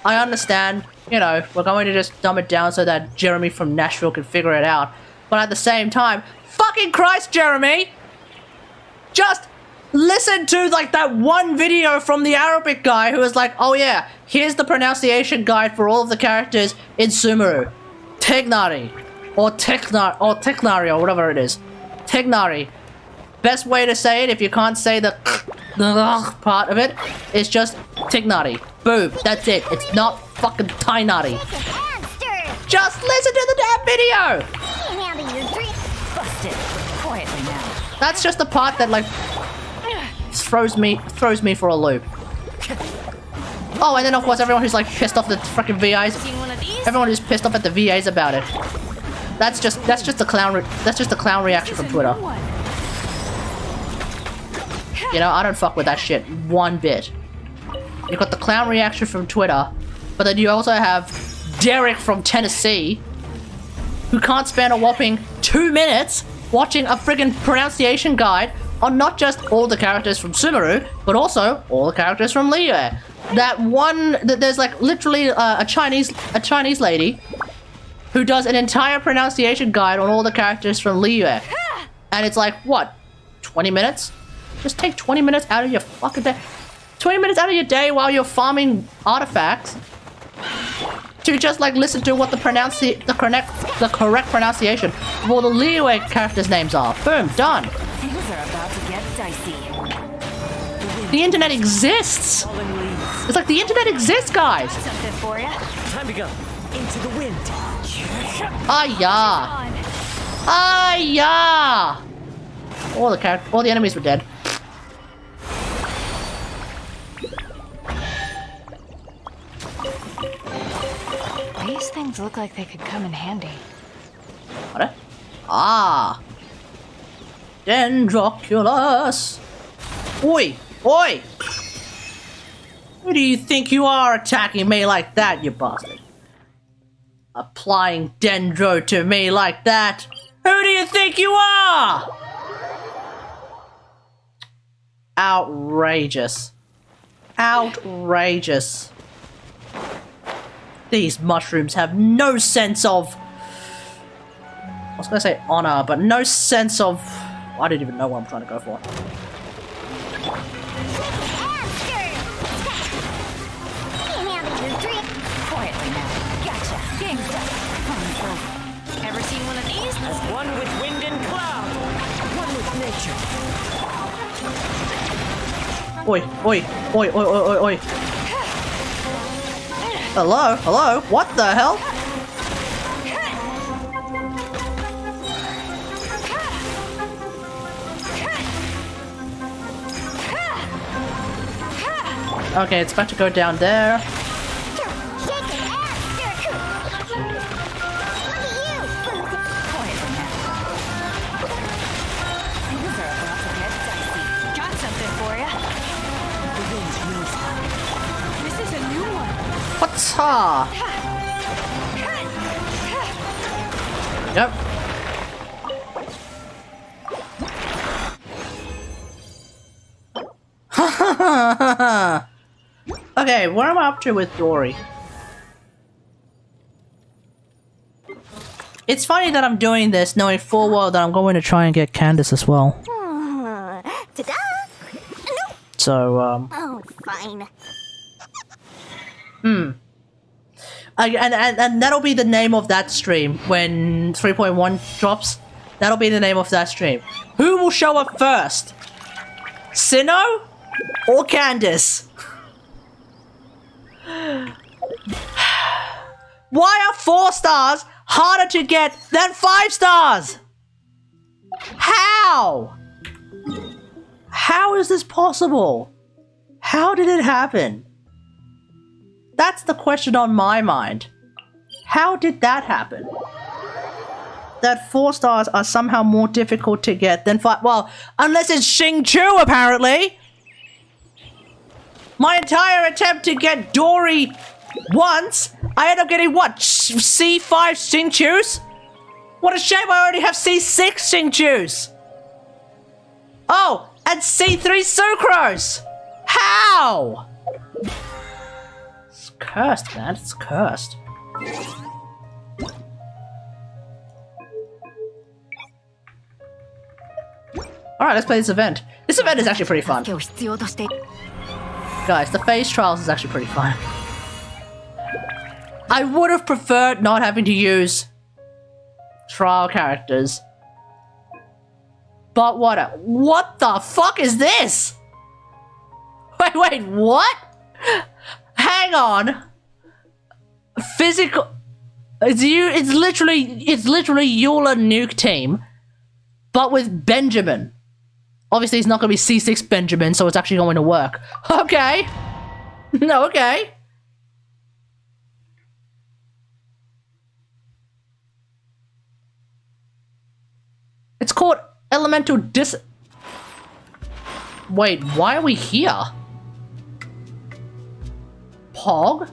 I understand, you know, we're going to just dumb it down so that Jeremy from Nashville can figure it out, but at the same time, fucking Christ, Jeremy! Just listen to, like, that one video from the Arabic guy who was like, oh yeah, here's the pronunciation guide for all of the characters in Sumeru. Tignari. Or Tignari, or whatever it is. Tignari. Best way to say it, if you can't say the part of it, is just Tignari. Boom. That's it. It's not fucking Tainari. Just listen to the damn video! That's just the part that like throws me for a loop. Oh, and then of course everyone who's like pissed off the fucking VAs. Seen one of these? Everyone who's pissed off at the VAs about it. That's just the clown reaction from Twitter. You know, I don't fuck with that shit one bit. You got the clown reaction from Twitter, but then you also have Derek from Tennessee, who can't spend a whopping 2 minutes watching a friggin' pronunciation guide on not just all the characters from Sumeru, but also all the characters from Liyue. There's like literally a Chinese lady who does an entire pronunciation guide on all the characters from Liyue. And it's like, what, 20 minutes? Just take 20 minutes out of your fucking day. 20 minutes out of your day while you're farming artifacts to just like listen to what the correct pronunciation of all the Liyue characters' names are. Boom, done. Things are about to get dicey. The internet exists. It's like the internet exists, guys. Something for ya. Time to go. Into the wind. Ah-ya. On. Ah-ya. All the enemies were dead. These things look like they could come in handy. What? Ah. Dendroculus. Oi! Oi! Who do you think you are attacking me like that, you bastard? Applying Dendro to me like that? Who do you think you are? Outrageous. Outrageous. These mushrooms have no sense of... I was gonna say honor, but no sense of... I didn't even know what I'm trying to go for. Quietly now. Gotcha. Gangsta. Ever seen one of these? One with wind and cloud. One with nature. Oi, oi, oi, oi, oi, oi, oi. Hello, hello, what the hell? Okay, it's about to go down there. Quietly now. Things are about to get dicey. Got something for ya. This is a new one. What's up? Yep. Okay, what am I up to with Dory? It's funny that I'm doing this knowing full well that I'm going to try and get Candace as well. Ta-da! No! So, Oh, fine. and that'll be the name of that stream when 3.1 drops. That'll be the name of that stream. Who will show up first? Sinnoh or Candace? Why are 4 stars harder to get than 5 stars? How? How is this possible? How did it happen? That's the question on my mind. How did that happen? That 4 stars are somehow more difficult to get than 5. Well, unless it's Xingqiu, apparently. My entire attempt to get Dory once, I end up getting what? C5 Xingqius? What a shame I already have C6 Xingqius. Oh, and C3 Sucrose. How? It's cursed, man. It's cursed. Alright, let's play this event. This event is actually pretty fun. Guys, the phase trials is actually pretty fun. I would have preferred not having to use trial characters. But what the fuck is this? Wait, what? Hang on. Physical... It's literally Eula Nuke Team, but with Benjamin. Obviously, it's not going to be C6 Benjamin, so it's actually going to work. Okay. No, okay. It's called Elemental Dis... Wait, why are we here? Pog?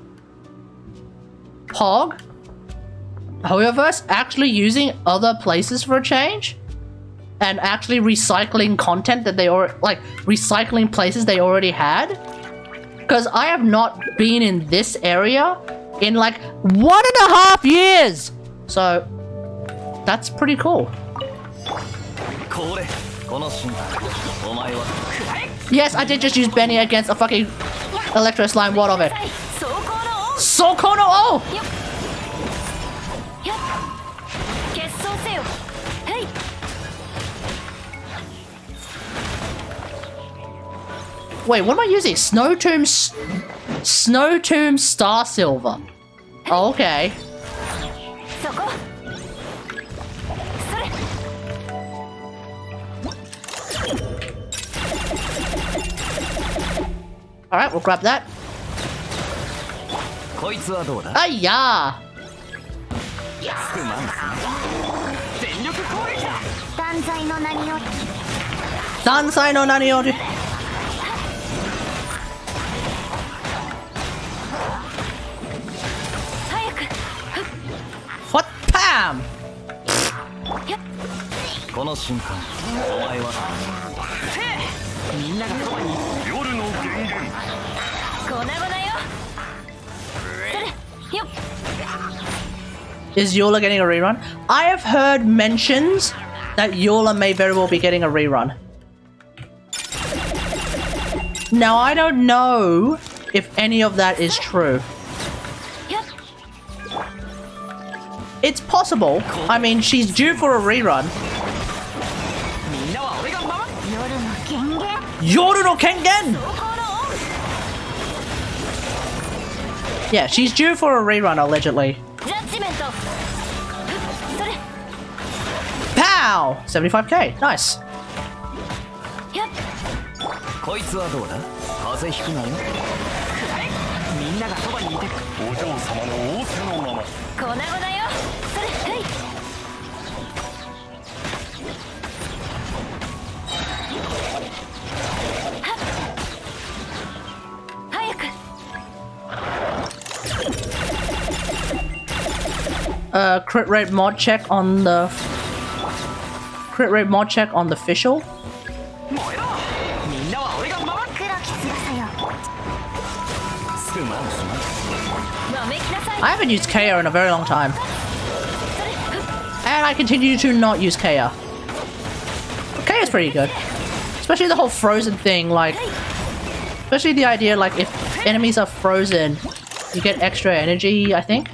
Pog? Hoyoverse actually using other places for a change? And actually recycling content that they already... Like, recycling places they already had? Because I have not been in this area in like 1.5 years! So, that's pretty cool. Yes, I did just use Benny against a fucking Electro Slime. What of it? Sokono! Oh! Wait, what am I using? Snow Tomb Star Silver. Oh, okay. Alright, we'll grab that. Ayah! Dansai no Naniori. What? Pam! Is Yola getting a rerun? I have heard mentions that Yola may very well be getting a rerun. Now, I don't know if any of that is true. It's possible. I mean, she's due for a rerun. Yoru no Kengen! Yeah, she's due for a rerun, allegedly. Pow! 75k. Nice. Crit rate mod check on the official. I haven't used KO in a very long time. And I continue to not use KO. KO is pretty good. Especially the whole frozen thing, like... Especially the idea, like, if enemies are frozen, you get extra energy, I think.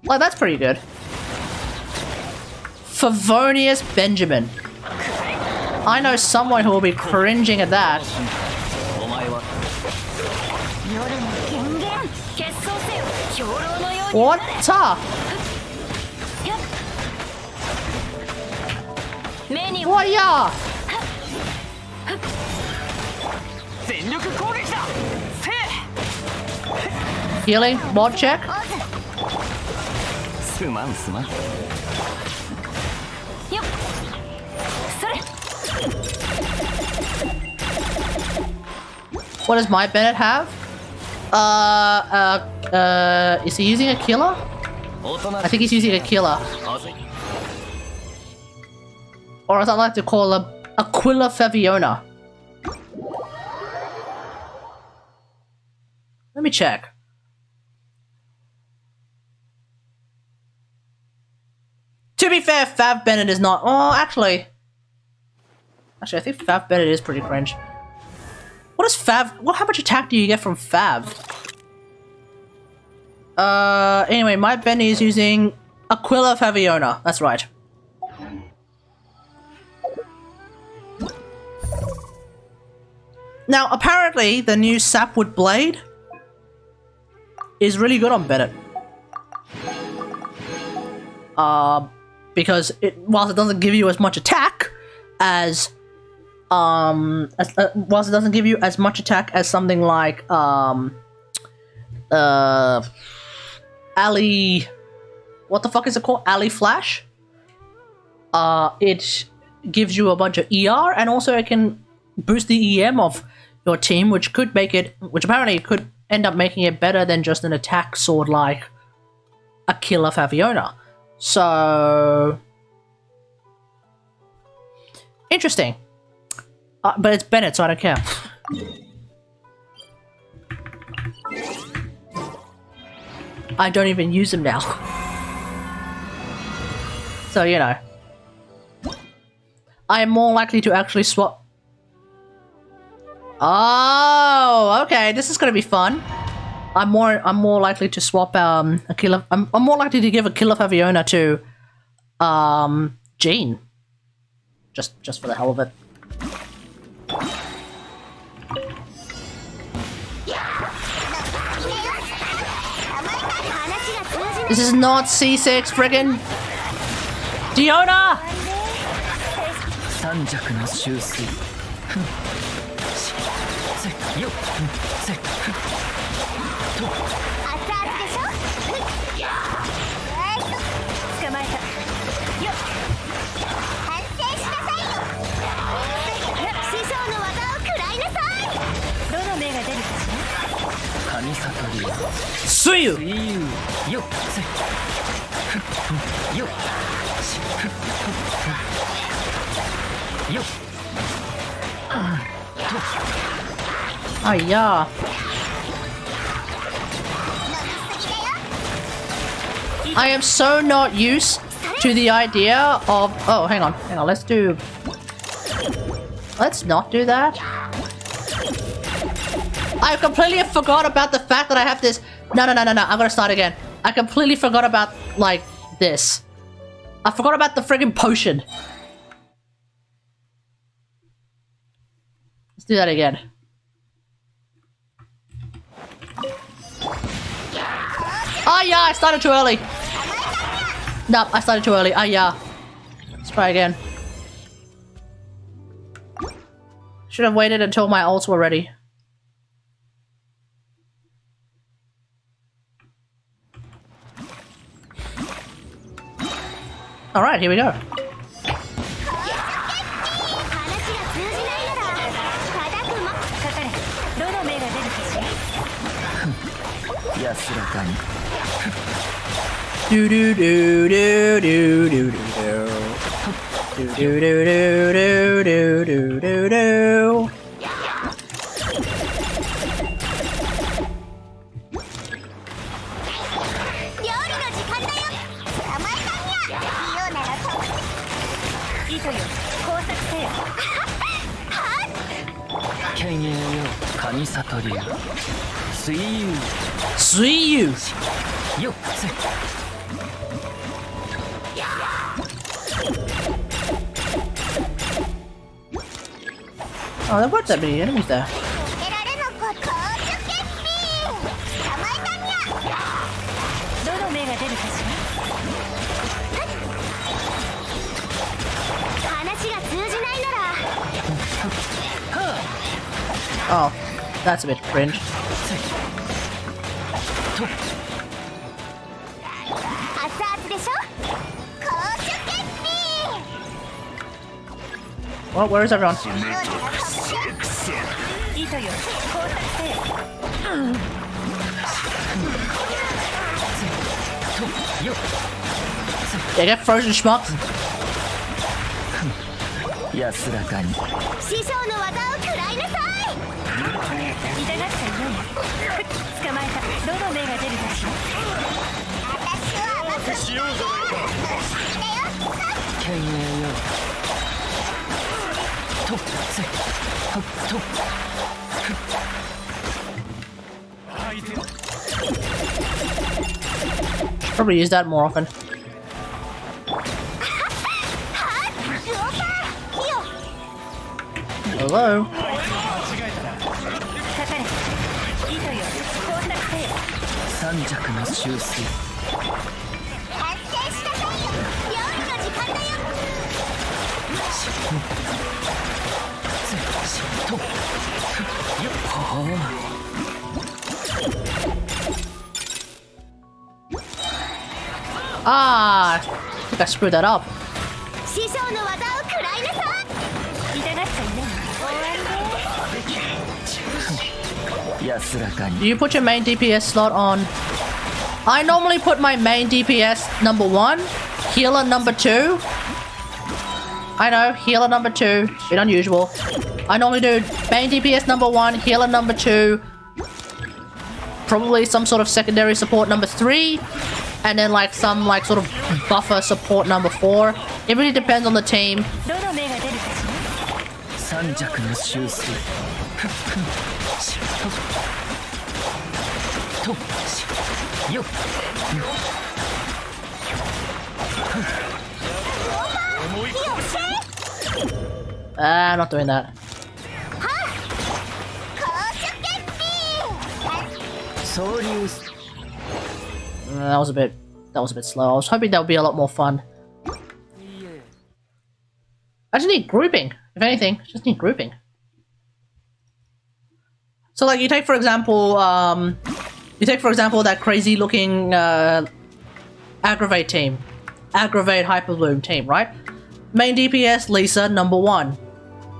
Like, that's pretty good. Favonius Benjamin. I know someone who will be cringing at that. What? What ya? Healing? Mod check? What does my Bennett have? Is he using a killer? I think he's using a killer. Or as I like to call him, Aquila Faviona. Let me check. To be fair, Fav Bennett is not... Oh, actually, I think Fav Bennett is pretty cringe. What is Fav... How much attack do you get from Fav? Anyway, my Benny is using Aquila Faviona. That's right. Now, apparently, the new Sapwood Blade is really good on Bennett. because whilst it doesn't give you as much attack as whilst it doesn't give you as much attack as something like Ali, what the fuck is it called? Ali Flash. It gives you a bunch of ER, and also it can boost the EM of your team, which apparently could end up making it better than just an attack sword like a Killer Faviona. So interesting. But it's Bennett, so I don't care. I don't even use him now. So, you know. I am more likely to actually swap. Oh, okay. This is gonna be fun. I'm more likely to swap a killer. I'm more likely to give a Killer Faviona to Jean. Just for the hell of it. This is not C6, friggin' Diona! 三尺の修水せよせと熱々でしょ捕まえたよっ反省しなさいよ師匠の技を食らいなさいどの目が出るかしら神悟りSee you! よせよよ Ah, yeah. I am so not used to the idea of... Oh, hang on. Let's not do that. I completely forgot about the fact that I have this... No. I'm gonna start again. I completely forgot about, like, this. I forgot about the friggin' potion. Let's do that again. Oh yeah, I started too early. Nope, I started too early. Oh yeah. Let's try again. Should have waited until my ults were ready. Alright, here we go. 安らかに Do do do do do do do do do do do do do do do. 料理の時間だよ捕まえたんやいいよならと糸よ工作せよ犬猿よ神悟りよ水遊 See you. よせ Oh, there weren't that many enemies there. 得られのことをちょけっぴ捕まえたんやどの目が出るかしら話が通じないなら Oh, that's a bit cringe. 熱々でしょこうちょけっぴ Well, where is everyone? 糸よ工作せよ Yeah, get frozen schmuck. 安らかに師匠の技を食らいなさい痛がっちゃいない捕まえたどの目が出るかしら私は甘くしようじゃないか犬猿よとせと Probably use that more often. Hello? 三尺の修水反省しなさいよ料理の時間 Ah, I think I screwed that up. 師匠の技を食らいなさい。痛がっちゃいない。終わりで。 Do you put your main DPS slot on? I normally put my main DPS number 1, healer number 2. I know, healer number 2, bit unusual. I normally do main DPS number 1, healer number 2, probably some sort of secondary support number 3, and then like some like sort of buffer support number 4. It really depends on the team. どの目が出るかしら。三弱の修正とよっ I'm not doing that. 総流 That was a bit slow. I was hoping that would be a lot more fun. I just need grouping. If anything, just need grouping. So like you take for example that crazy looking Aggravate team. Aggravate Hyperbloom team, right? Main DPS Lisa, number 1.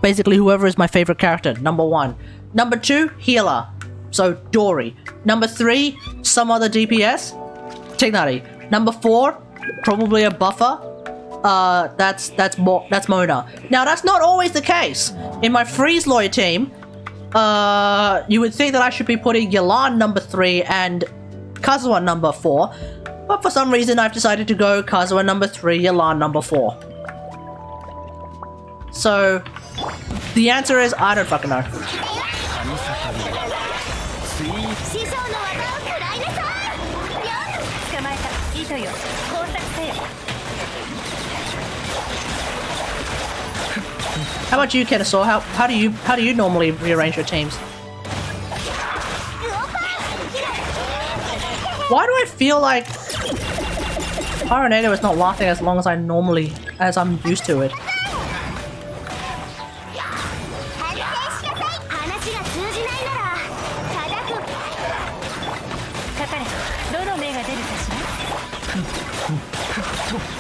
Basically whoever is my favorite character, number 1. Number 2, healer. So Dory. Number 3, some other DPS, Kategari. Number 4, probably a buffer. That's Mona. Now that's not always the case. In my Freeze-Aloy team, you would think that I should be putting Yalan number 3 and Kazuha number 4, but for some reason I've decided to go Kazuha number 3, Yalan number 4. So the answer is I don't fucking know. 師匠の技を食らいなさい。よっ捕まえた。糸よ。工作せよ。 How about you, Kenasaw? How do you normally rearrange your teams? Why do I feel like Pyronado is not lasting as long as I'm used to it? 話が通じないなら叩く。かかれ。どの目が出るか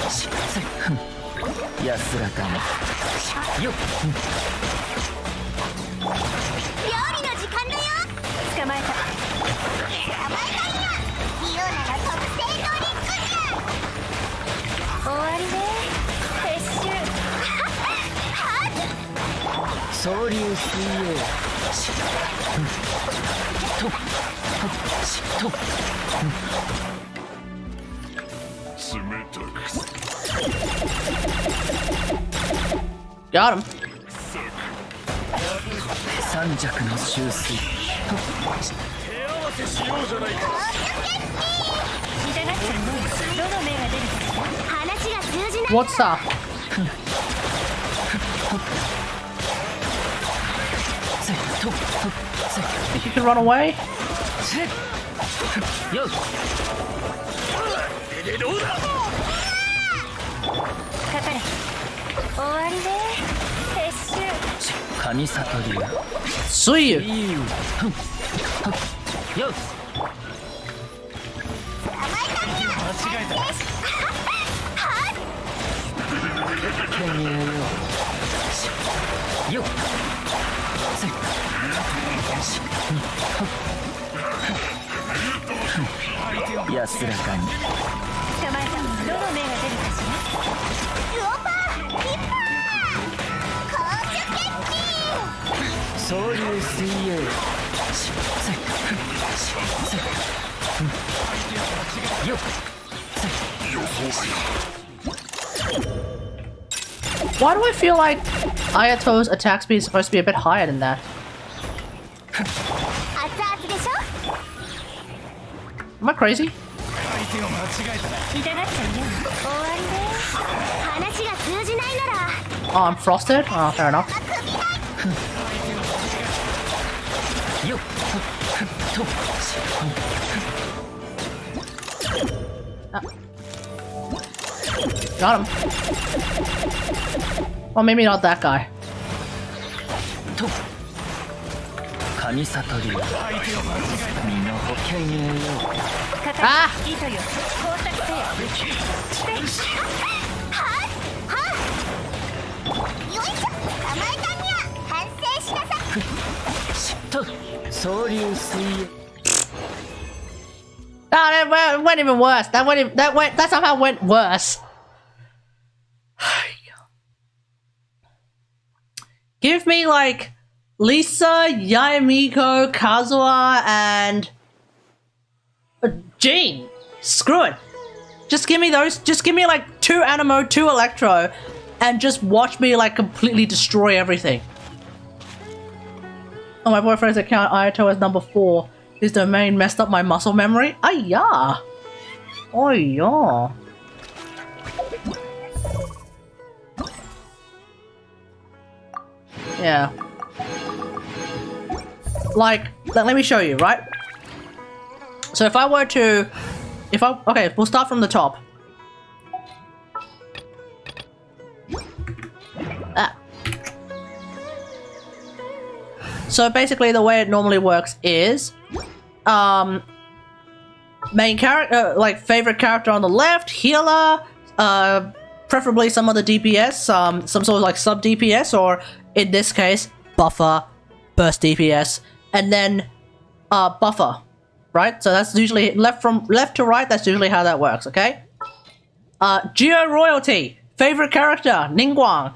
しら。安らかによっ料理の時間だよ。捕まえた。捕まえたんだ。リオナの特製ドリンクじゃ。終わりね。撤収。総流水泳と Got him. 三弱の修正手合わせしようじゃないか。痛がっちゃうの。どの目が出るかしら。話が通じない。 What's up? Think you can run away? よっどうだ。かかれ。終わりね。撤収。神里流 See you. よっよっ安らかに捕まえた。どの目が出るかしら。ウオパーヒッパー高手決総流水泳 よっ Why do I feel like Ayato's attack speed is supposed to be a bit higher than that? 熱々でしょ。 Am I crazy? 痛がっちゃうよ。終わりね。話が通じないなら。 Oh, I'm frosted? Oh, fair enough. よっと Got him. Well, maybe not that guy. 神悟りは身の保険へよ。あ糸よ、工作せよ。よいしょ、捕まえたにゃ。反省しなさい。と総流水へ。 Ah, that went even worse. That somehow went worse. Give me like Lisa, Yayamiko, Kazuha, and Jean. Screw it. Just give me those. Just give me like 2 Animo, 2 Electro, and just watch me like completely destroy everything. On my boyfriend's account, Ayato is number 4. His domain messed up my muscle memory. Ayah. Oh yeah. Yeah. Like, let me show you, right? So if I were to... Okay, we'll start from the top. Ah. So basically the way it normally works is... main character, like favorite character on the left, healer, preferably some other DPS, some sort of like sub DPS, or in this case, buffer, burst DPS, and then buffer, right? So that's usually left to right. That's usually how that works. Okay. Geo royalty, favorite character, Ningguang,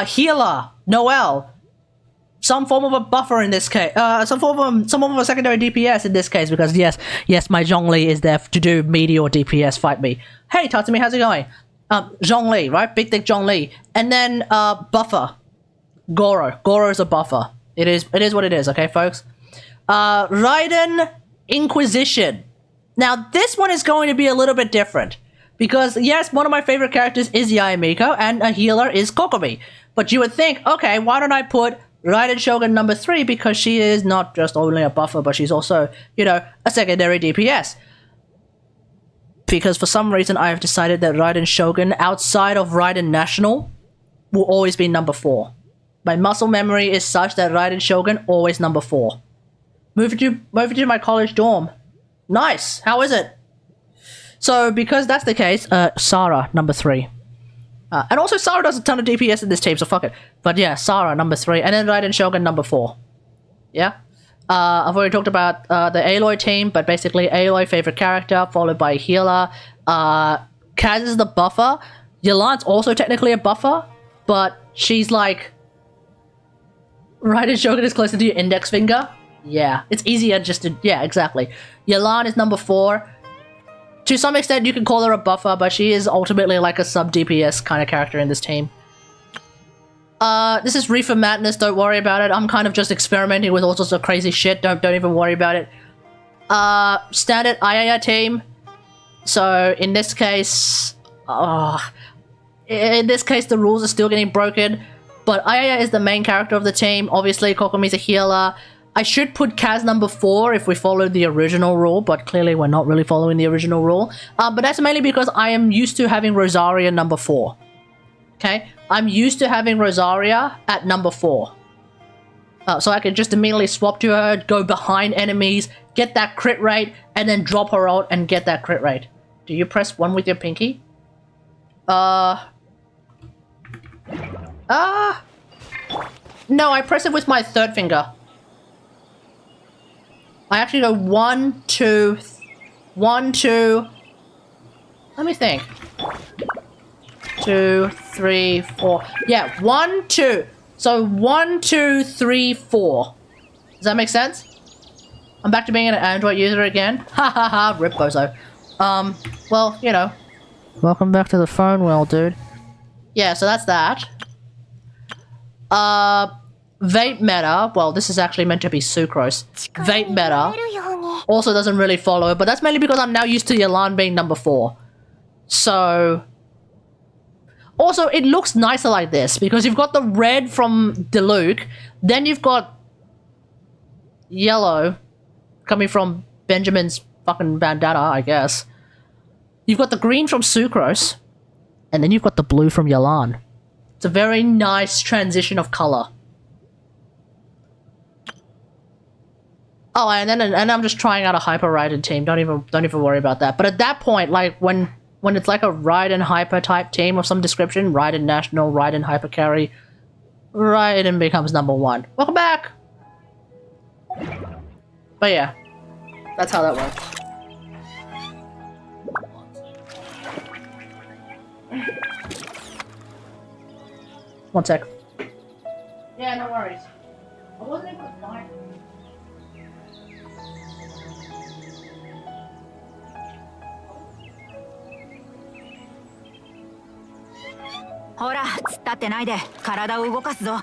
healer, Noel. Some form of a buffer in this case. Some form of a secondary DPS in this case, because yes, my Zhongli is there to do melee or DPS fight me. Hey, Tatsumi, how's it going? Zhongli, right? Big Dick Zhongli. And then, buffer. Goro. Goro is a buffer. It is what it is, okay, folks? Raiden Inquisition. Now, this one is going to be a little bit different. Because, yes, one of my favorite characters is Yayamiko, and a healer is Kokomi. But you would think, okay, why don't I put Raiden Shogun number 3, because she is not just only a buffer, but she's also, you know, a secondary DPS. Because for some reason I have decided that Raiden Shogun, outside of Raiden National, will always be number 4. My muscle memory is such that Raiden Shogun, always number 4. Move to my college dorm. Nice! How is it? So, because that's the case, Sarah, number 3. And also, Sarah does a ton of DPS in this team, so fuck it. But yeah, Sarah, number 3. And then Raiden Shogun, number 4. Yeah? I've already talked about the Aloy team, but basically, Aloy, favorite character, followed by healer. Kaz is the buffer. Yolan's also technically a buffer, but she's like... Raiden Shogun is closer to your index finger. Yeah, it's easier just to... Yeah, exactly. Yolan is number 4. To some extent, you can call her a buffer, but she is ultimately like a sub-DPS kind of character in this team. This is Reefer Madness, don't worry about it. I'm kind of just experimenting with all sorts of crazy shit, don't even worry about it. Standard Ayaya team. So, in this case... in this case, the rules are still getting broken. But Ayaya is the main character of the team. Obviously, Kokomi's a healer. I should put Kaz number 4 if we followed the original rule, but clearly we're not really following the original rule. But that's mainly because I am used to having Rosaria number 4. Okay? I'm used to having Rosaria at number 4. So I can just immediately swap to her, go behind enemies, get that crit rate, and then drop her out and get that crit rate. Do you press 1 with your pinky? No, I press it with my 3rd finger. I actually go 1, 2, 1, 2. Let me think. 2, 3, 4. Yeah, 1, 2. So 1, 2, 3, 4. Does that make sense? I'm back to being an Android user again. Ha ha ha, rip bozo. Well, you know. Welcome back to the phone world, dude. Yeah, so that's that. Vape meta, well, this is actually meant to be sucrose. Vape meta also doesn't really follow it, but that's mainly because I'm now used to Yelan being number 4. So... Also, it looks nicer like this, because you've got the red from Diluc, then you've got yellow coming from Benjamin's fucking bandana, I guess. You've got the green from Sucrose, and then you've got the blue from Yelan. It's a very nice transition of color. Oh, and I'm just trying out a Hyper Raiden team. Don't even worry about that. But at that point, like when it's like a Raiden Hyper type team of some description, Raiden National, Raiden Hyper Carry, Raiden becomes #1. Welcome back. But yeah, that's how that works. One sec. Yeah, no worries. I wasn't able to find.ほら、突っ立ってないで体を動かすぞ。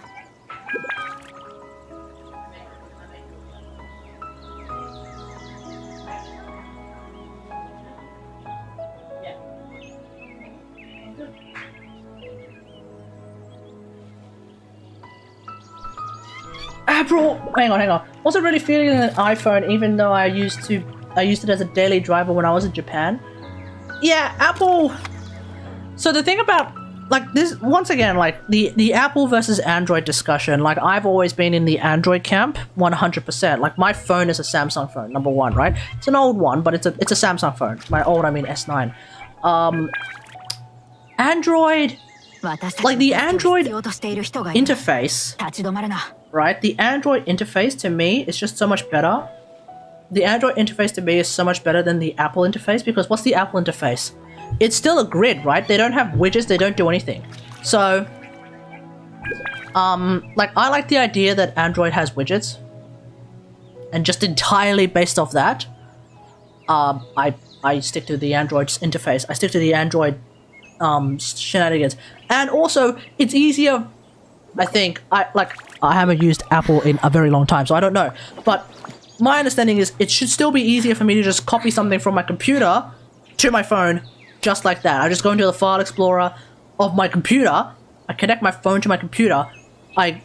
Bro, hang on. Wasn't really feeling an iPhone, even though I used it as a daily driver when I was in Japan. Yeah, Apple. So the thing about like this, once again, like the Apple versus Android discussion, like I've always been in the Android camp, 100%. Like my phone is a Samsung phone, #1, right? It's an old one, but it's a Samsung phone. By old, I mean S9. Android, like the Android interface. Right? The Android interface to me is just so much better. The Android interface to me is so much better than the Apple interface, because what's the Apple interface? It's still a grid, right? They don't have widgets, they don't do anything. So, like I like the idea that Android has widgets. And just entirely based off that, I stick to the Android's interface. I stick to the Android shenanigans. And also, it's easier, I think, I haven't used Apple in a very long time, so I don't know. But my understanding is it should still be easier for me to just copy something from my computer to my phone, just like that. I just go into the file explorer of my computer, I connect my phone to my computer, I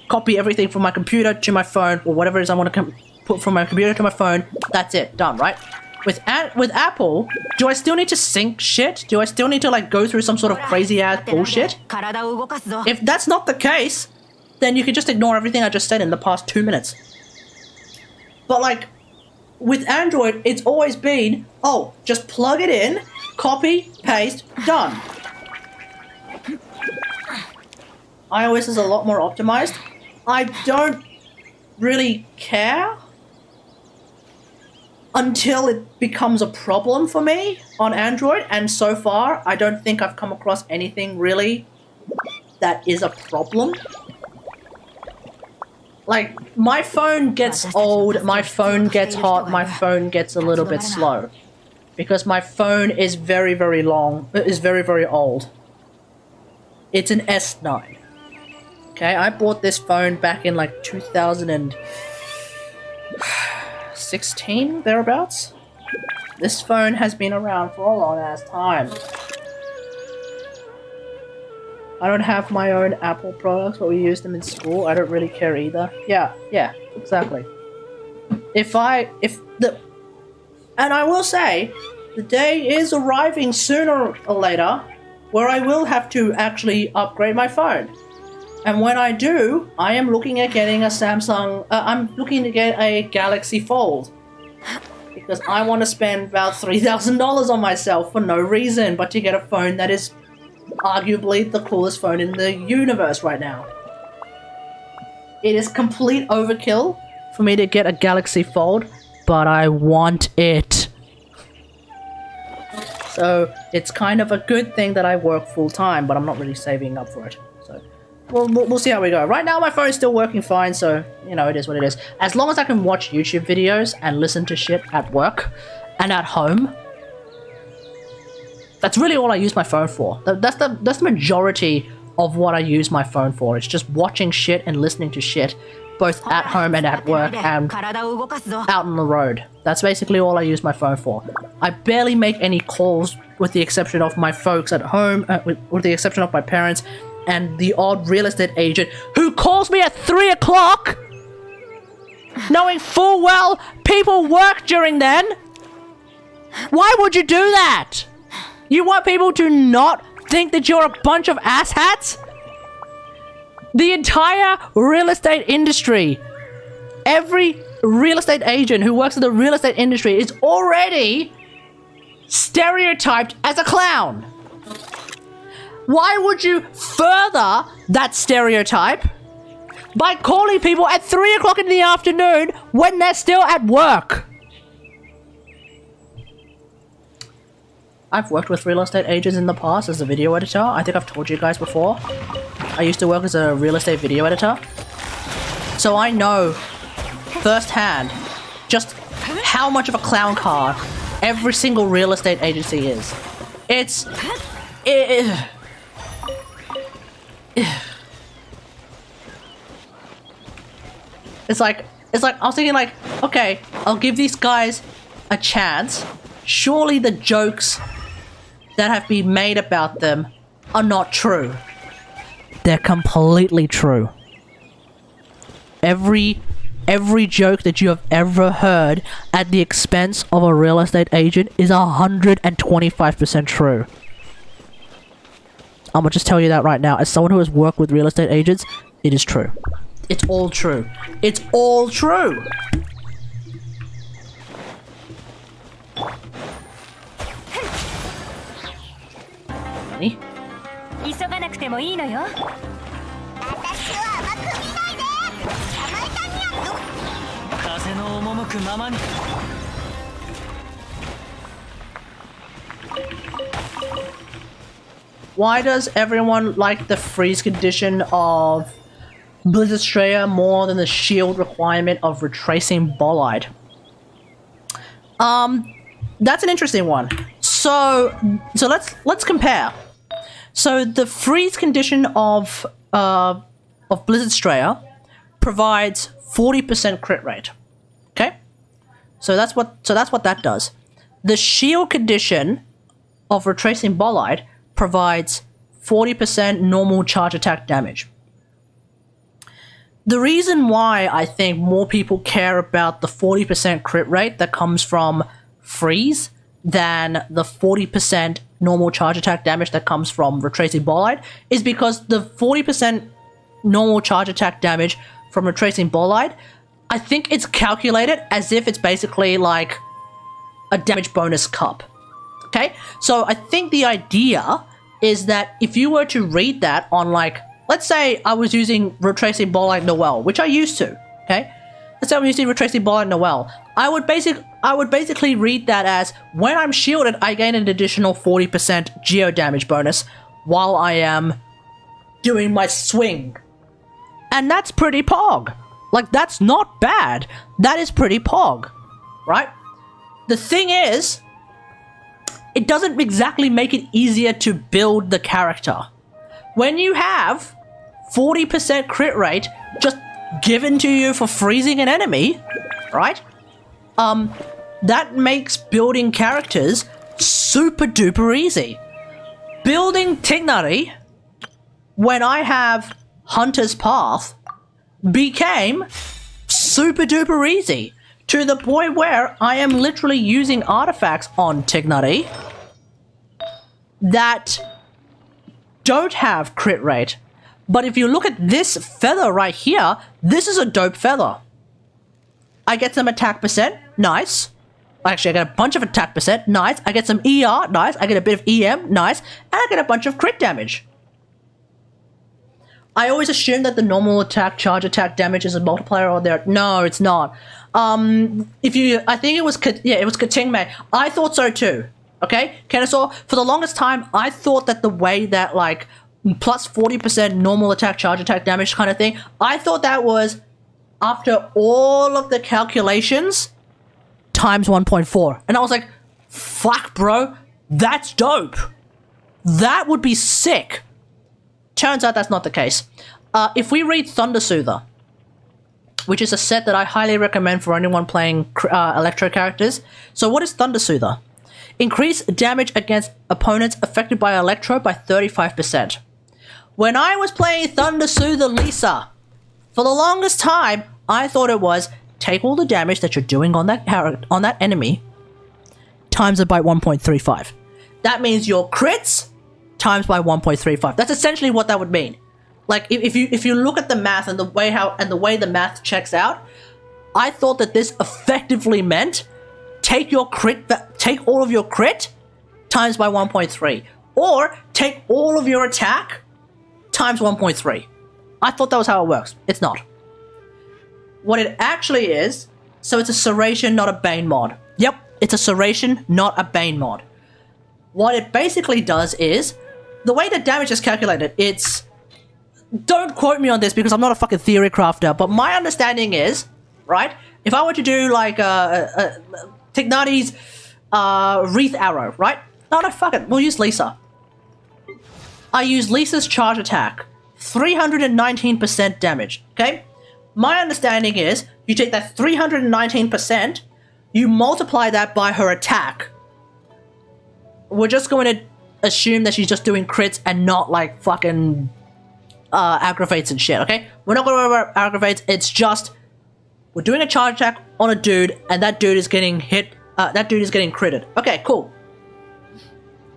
copy everything from my computer to my phone, or whatever it is I want to put from my computer to my phone, that's it, done, right? With Apple, do I still need to sync shit? Do I still need to like go through some sort of crazy ass bullshit? If that's not the case, then you can just ignore everything I just said in the past 2 minutes. But like, with Android, it's always been, oh, just plug it in, copy, paste, done. iOS is a lot more optimized. I don't really care until it becomes a problem for me on Android, and so far, I don't think I've come across anything really that is a problem. Like, my phone gets old, my phone gets hot, my phone gets a little bit slow. Because my phone is very, very long, is very, very old. It's an S9. Okay, I bought this phone back in like 2016, thereabouts. This phone has been around for a long ass time. I don't have my own Apple products, but we use them in school. I don't really care either. Yeah, exactly. And I will say, the day is arriving sooner or later where I will have to actually upgrade my phone. And when I do, I am looking at getting a Samsung, I'm looking to get a Galaxy Fold. Because I want to spend about $3,000 on myself for no reason, but to get a phone that is arguably the coolest phone in the universe right now. It is complete overkill for me to get a Galaxy Fold, but I want it. So it's kind of a good thing that I work full-time, but I'm not really saving up for it. So we'll see how we go. Right now my phone is still working fine, so you know, it is what it is. As long as I can watch YouTube videos and listen to shit at work and at home, that's really all I use my phone for. That's the majority of what I use my phone for. It's just watching shit and listening to shit, both at home and at work and out on the road. That's basically all I use my phone for. I barely make any calls, with the exception of my folks at home, with the exception of my parents and the odd real estate agent who calls me at 3 o'clock, knowing full well people work during then. Why would you do that? You want people to not think that you're a bunch of asshats? The entire real estate industry, every real estate agent who works in the real estate industry is already stereotyped as a clown. Why would you further that stereotype by calling people at 3 o'clock in the afternoon when they're still at work? I've worked with real estate agents in the past as a video editor. I think I've told you guys before. I used to work as a real estate video editor. So I know firsthand just how much of a clown car every single real estate agency is. It's like I was thinking like, okay, I'll give these guys a chance. Surely the jokes that have been made about them are not true. They're completely true. Every joke that you have ever heard at the expense of a real estate agent is 125% true. I'm gonna just tell you that right now. As someone who has worked with real estate agents, it is true. It's all true. It's all true. 何？ 急がなくてもいいのよ。私を甘く見ないで。捕まえたにゃ。風の赴くままに。 Why does everyone like the freeze condition of Blizzard Australia more than the shield requirement of retracing bolide? That's an interesting one. So let's compare. So the freeze condition of Blizzard Australia provides 40% crit rate. Okay, so that's what that does. The shield condition of retracing bolide provides 40% normal charge attack damage. The reason why I think more people care about the 40% crit rate that comes from freeze than the 40% normal charge attack damage that comes from retracing bolide is because the 40% normal charge attack damage from retracing bolide, I think it's calculated as if it's basically like a damage bonus cup. Okay, so I think the idea is that if you were to read that on, like, let's say I was using retracing bolide Noel, which I used to, okay? Let's say I'm using retracing bolide Noel. I would basically read that as when I'm shielded, I gain an additional 40% geo damage bonus while I am doing my swing. And that's pretty pog. Like, that's not bad. That is pretty pog, right? The thing is, it doesn't exactly make it easier to build the character. When you have 40% crit rate just given to you for freezing an enemy, right? That makes building characters super duper easy. Building Kategari, when I have Hunter's Path, became super duper easy. To the point where I am literally using artifacts on Kategari that don't have crit rate. But if you look at this feather right here, this is a dope feather. I get some attack percent, nice. Actually, I get a bunch of attack percent, nice. I get some ER, nice. I get a bit of EM, nice. And I get a bunch of crit damage. I always assume that the normal attack, charge attack damage is a multiplier or there. No, it's not. I think it was Katingme. I thought so too. Okay, Kennesaw. For the longest time, I thought that the way that like plus 40% normal attack, charge attack damage kind of thing, I thought that was after all of the calculations times 1.4, and I was like, fuck, bro, that's dope. That would be sick. Turns out that's not the case. If we read Thunder Soother, which is a set that I highly recommend for anyone playing Electro characters. So what is Thunder Soother? Increase damage against opponents affected by Electro by 35%. When I was playing Thunder Soother Lisa, for the longest time, I thought it was take all the damage that you're doing on that enemy, times it by 1.35. That means your crits times by 1.35. That's essentially what that would mean. like if you look at the math and the way the math checks out, I thought that this effectively meant take all of your crit times by 1.3, or take all of your attack times 1.3. I thought that was how it works. It's not. What it actually is, so it's a Serration, not a Bane mod. Yep, it's a Serration, not a Bane mod. What it basically does is, the way the damage is calculated, it's... Don't quote me on this because I'm not a fucking theory crafter, but my understanding is, right, if I were to do like Kategari's Wreath Arrow, right? No, fuck it, we'll use Lisa. I use Lisa's charge attack, 319% damage, okay? My understanding is, you take that 319%, you multiply that by her attack. We're just going to assume that she's just doing crits and not like fucking aggravates and shit, okay? We're not going to worry about aggravates, it's just, we're doing a charge attack on a dude, and that dude is getting hit, that dude is getting critted. Okay, cool.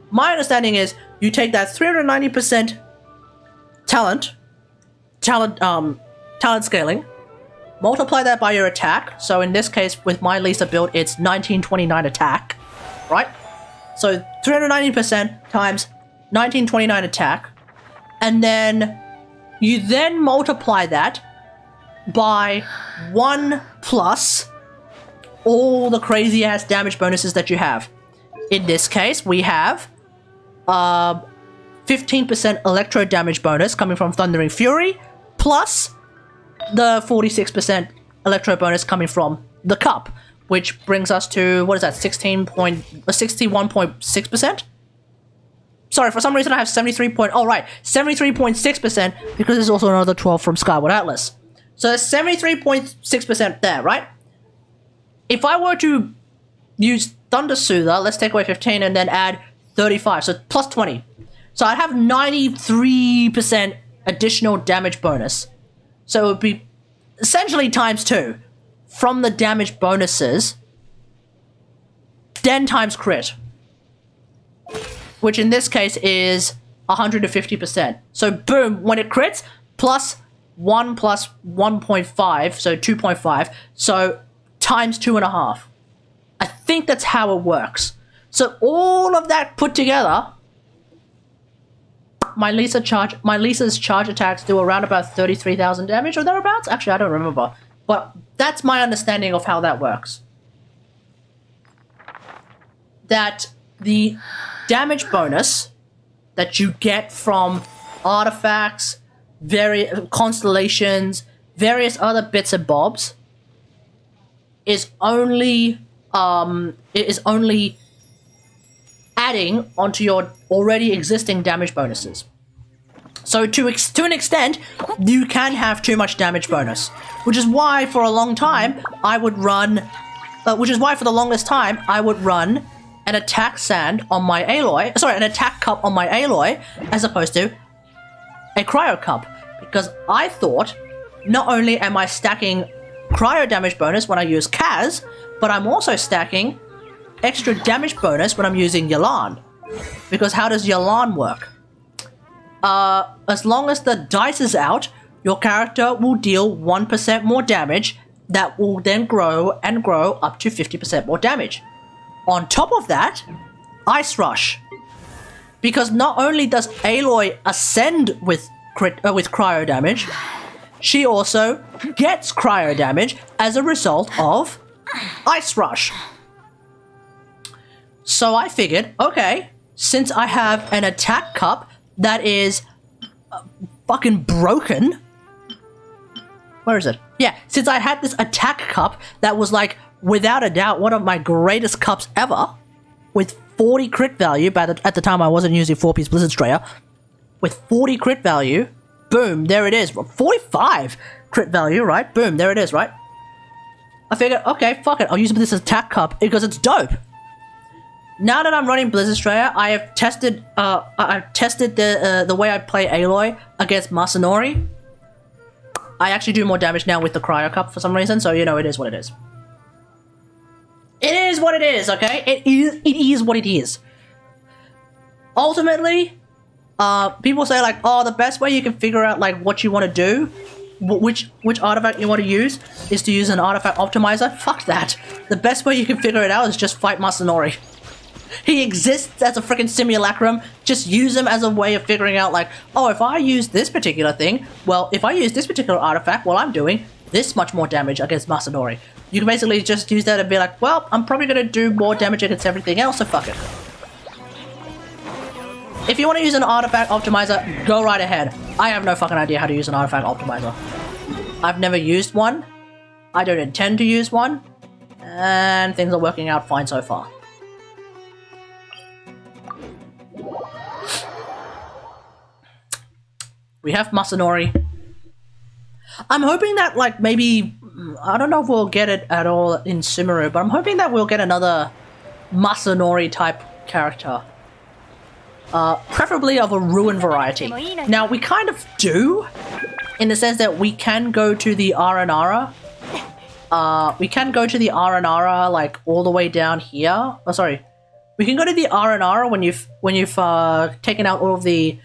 My understanding is, you take that 390% talent scaling, multiply that by your attack, so in this case, with my Lisa build, it's 1929 attack, right? So 390% times 1929 attack, and then you then multiply that by 1 plus all the crazy ass damage bonuses that you have. In this case, we have 15% electro damage bonus coming from Thundering Fury, plus the 46% electro bonus coming from the cup, which brings us to, what is that, 61.6%? Sorry, for some reason I have 73.6%, because there's also another 12 from Skyward Atlas. So there's 73.6% there, right? If I were to use Thunder Soother, let's take away 15 and then add 35, so plus 20. So I'd have 93% additional damage bonus. So it would be essentially times 2 from the damage bonuses, then times crit, which in this case is 150%. So boom, when it crits, plus 1 plus 1.5, so 2.5, so times 2.5. I think that's how it works. So all of that put together, my Lisa's charge attacks do around about 33,000 damage or thereabouts. Actually, I don't remember, but that's my understanding of how that works. That the damage bonus that you get from artifacts, various constellations, various other bits and bobs is only adding onto your already existing damage bonuses. So to an extent, you can have too much damage bonus, which is why for a long time I would run, for the longest time I would run an attack sand on my Aloy, sorry, an attack cup on my Aloy, as opposed to a cryo cup, because I thought not only am I stacking cryo damage bonus when I use Kaz, but I'm also stacking extra damage bonus when I'm using Yalan. Because how does Yalan work? As long as the dice is out, your character will deal 1% more damage, that will then grow and grow up to 50% more damage. On top of that, Ice Rush. Because not only does Aloy ascend with cryo damage, she also gets cryo damage as a result of Ice Rush. So I figured, okay, since I have an attack cup that is fucking broken. Where is it? Yeah, since I had this attack cup that was like, without a doubt, one of my greatest cups ever, with 40 crit value, but at the time I wasn't using 4-piece Blizzard Strayer, with 40 crit value, boom, there it is. 45 crit value, right? Boom, there it is, right? I figured, okay, fuck it, I'll use this attack cup because it's dope. Now that I'm running Blizzard Strayer, I have tested the way I play Aloy against Masanori. I actually do more damage now with the cryo cup for some reason, so you know, it is what it is. It is what it is, okay? It is what it is. Ultimately, people say like, oh, the best way you can figure out like what you want to do, which artifact you want to use, is to use an artifact optimizer. Fuck that. The best way you can figure it out is just fight Masanori. He exists as a freaking simulacrum. Just use him as a way of figuring out like, oh, if I use this particular thing, well, if I use this particular artifact, well, I'm doing this much more damage against Masanori. You can basically just use that and be like, well, I'm probably going to do more damage against everything else, so fuck it. If you want to use an artifact optimizer, go right ahead. I have no fucking idea how to use an artifact optimizer. I've never used one. I don't intend to use one. And things are working out fine so far. We have Masanori. I'm hoping that, like, maybe... I don't know if we'll get it at all in Sumeru, but I'm hoping that we'll get another Masanori-type character. Preferably of a ruin variety. Now, we kind of do, in the sense that we can go to the Aranara. We can go to the Aranara, like, all the way down here. Oh, sorry. We can go to the Aranara when you've taken out all of the...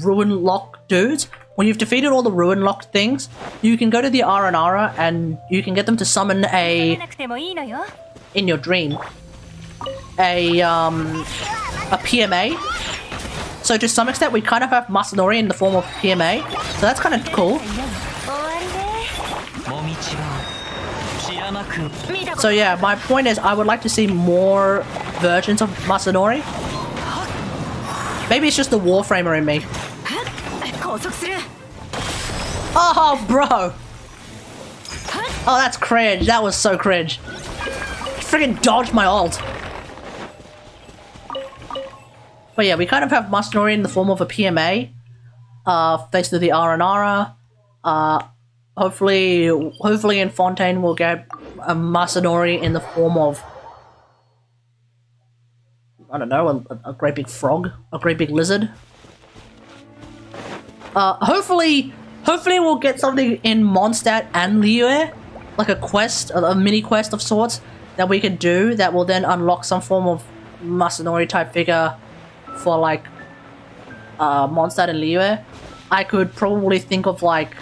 ruin lock dudes. When you've defeated all the ruin locked things, you can go to the Aranara and you can get them to summon in your dream a PMA. So to some extent we kind of have Masanori in the form of PMA, so that's kind of cool. So yeah, my point is I would like to see more versions of Masanori. Maybe it's just the Warframer in me. Oh, bro! Oh, that's cringe. That was so cringe. Freaking dodged my ult. But yeah, we kind of have Masanori in the form of a PMA. Thanks to the Aranara. Hopefully in Fontaine we'll get a Masanori in the form of... I don't know, a great big frog, a great big lizard. Hopefully we'll get something in Mondstadt and Liyue, like a quest, a mini quest of sorts that we can do that will then unlock some form of Masanori type figure for like Mondstadt and Liyue. I could probably think of like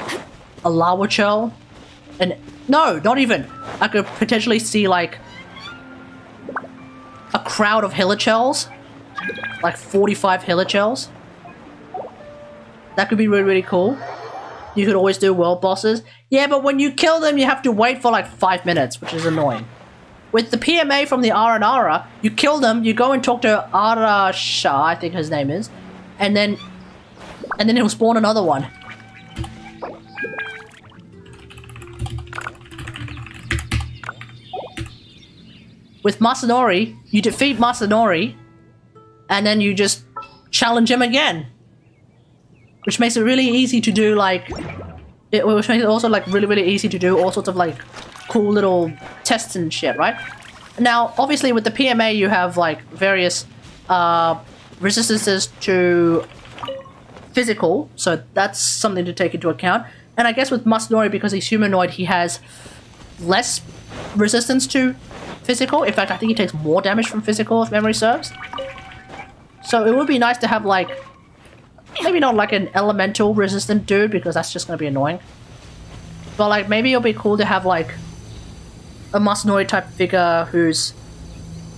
a Lawachurl, and no, not even. I could potentially see like a crowd of Hilichurls, like 45 Hilichurls. That could be really, really cool. You could always do world bosses. Yeah, but when you kill them, you have to wait for like 5 minutes, which is annoying. With the PMA from the Aranara, you kill them, you go and talk to Arasha, I think his name is, and then he'll spawn another one. With Masanori, you defeat Masanori, and then you just challenge him again. Which makes it really easy to do, like... which makes it also, like, really, really easy to do all sorts of, like, cool little tests and shit, right? Now, obviously, with the PMA, you have, like, various resistances to physical, so that's something to take into account. And I guess with Masanori, because he's humanoid, he has less resistance to physical. In fact, I think he takes more damage from physical, if memory serves. So it would be nice to have, like, maybe not like an elemental resistant dude, because that's just gonna be annoying. But, like, maybe it'll be cool to have, like, a Masanori type figure who's,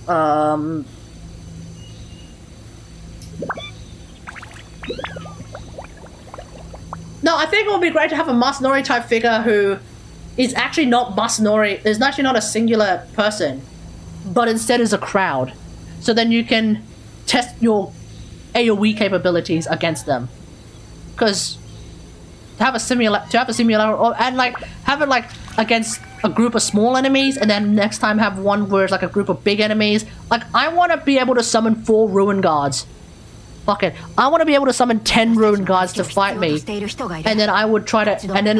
no, I think it would be great to have a Masanori type figure who is actually not Masanori, is actually not a singular person, but instead is a crowd. So then you can test your AoE capabilities against them. Because to have a simulator, and like have it like against a group of small enemies, and then next time have one where it's like a group of big enemies. Like, I want to be able to summon 4 ruin guards. Fuck it. I want to be able to summon 10 ruin guards to fight me, and then I would try to, and then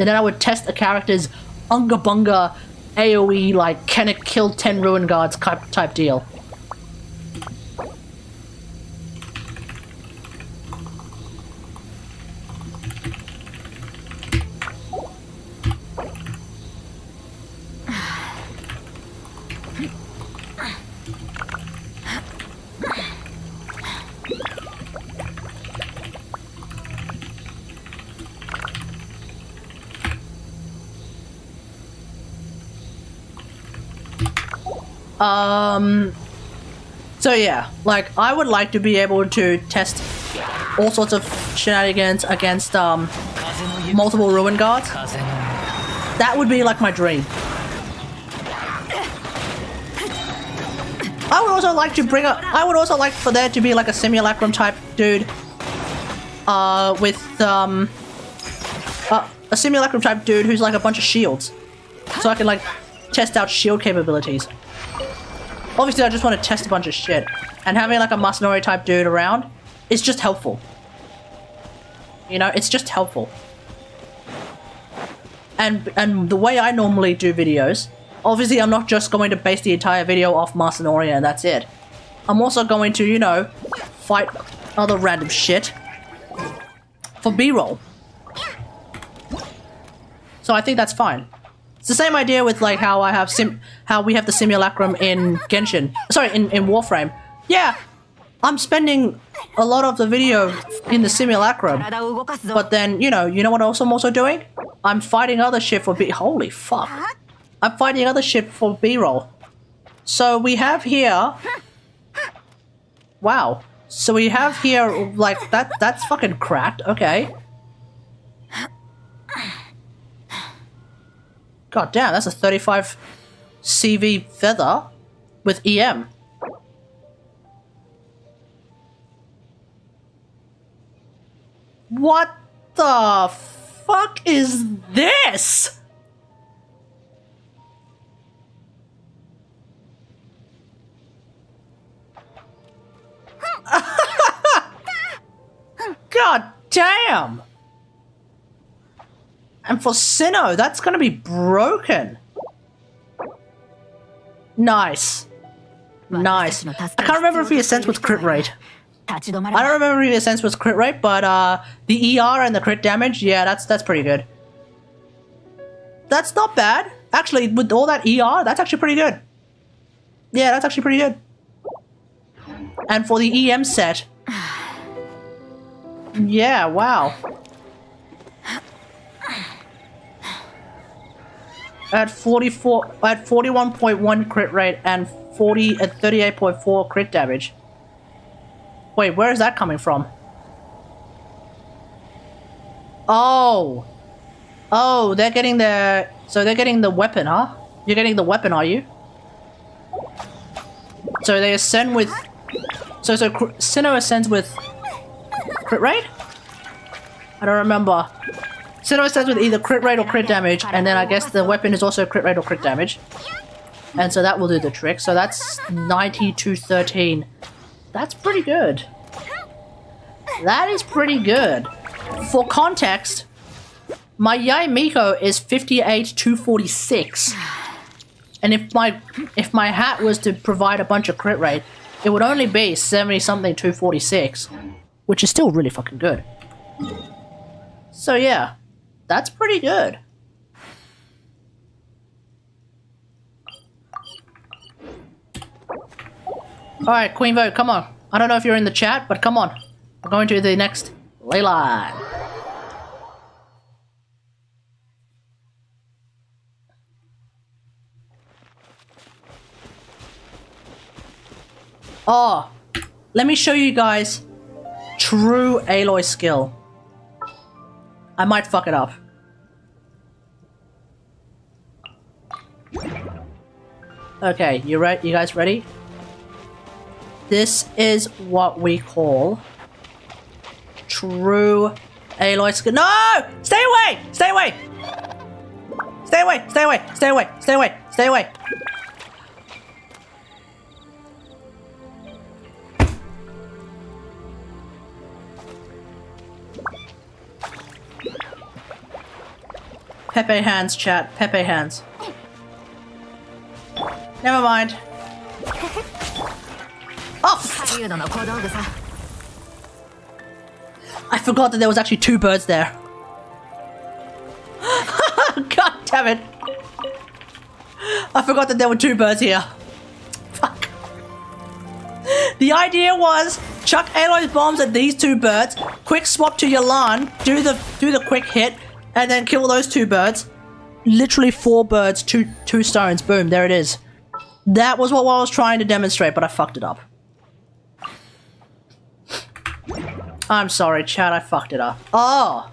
I would test a character's unga bunga AoE, like, can it kill 10 ruin guards type deal. So yeah, like, I would like to be able to test all sorts of shenanigans against, multiple ruin guards. 風の That would be like my dream. I would also like to bring up, I would also like for there to be like a simulacrum type dude, with, a simulacrum type dude who's like a bunch of shields. So I can like test out shield capabilities. Obviously I just want to test a bunch of shit. And having like a Masanori type dude around is just helpful. You know, it's just helpful. And the way I normally do videos, obviously I'm not just going to base the entire video off Masanori and that's it. I'm also going to, you know, fight other random shit for B-roll. So I think that's fine. It's the same idea with like how I have how we have the simulacrum in Genshin. Sorry, in Warframe. Yeah, I'm spending a lot of the video in the simulacrum. But then, you know what else I'm also doing? I'm fighting other shit for holy fuck. I'm fighting other shit for B-roll. So we have here... Wow. So we have here, like, that's fucking cracked. Okay. God damn, that's a 35 CV feather with EM. What the fuck is this? God damn! And for Sinnoh, that's gonna be broken. Nice. Nice. I can't remember if he ascends with crit rate. I don't remember if he ascends with crit rate, but the ER and the crit damage, yeah, that's pretty good. That's not bad. Actually, with all that ER, that's actually pretty good. Yeah, that's actually pretty good. And for the EM set... Yeah, wow. At 41.1 crit rate and 38.4 crit damage. Wait, where is that coming from? Oh. Oh, they're getting their... So they're getting the weapon, huh? You're getting the weapon, are you? So they ascend with... So Sinnoh ascends with... Crit rate? I don't remember. Sinnoh ascends with either crit rate or crit damage, and then I guess the weapon is also crit rate or crit damage. And so that will do the trick. So that's 90 to 13. That's pretty good. That is pretty good. For context, my Yai Miko is 58 to 46. And if my hat was to provide a bunch of crit rate, it would only be 70 something to 46. Which is still really fucking good. So yeah, that's pretty good. Alright, Queen Vogue, come on. I don't know if you're in the chat, but come on. We're going to the next ley line. Oh, let me show you guys true Aloy skill. I might fuck it up. Okay, you guys ready? This is what we call true Aloy skill. No! Stay away! Stay away! Stay away! Stay away! Stay away! Stay away! Stay away! Pepe hands, chat. Pepe hands. Never mind. Oh! I forgot that there was actually two birds there. God damn it. I forgot that there were two birds here. Fuck. The idea was chuck Aloy's bombs at these two birds, quick swap to Yalan, do the quick hit, and then kill those two birds. Literally 4 birds, two stones. Boom, there it is. That was what I was trying to demonstrate, but I fucked it up. I'm sorry, chat, I fucked it up. Oh!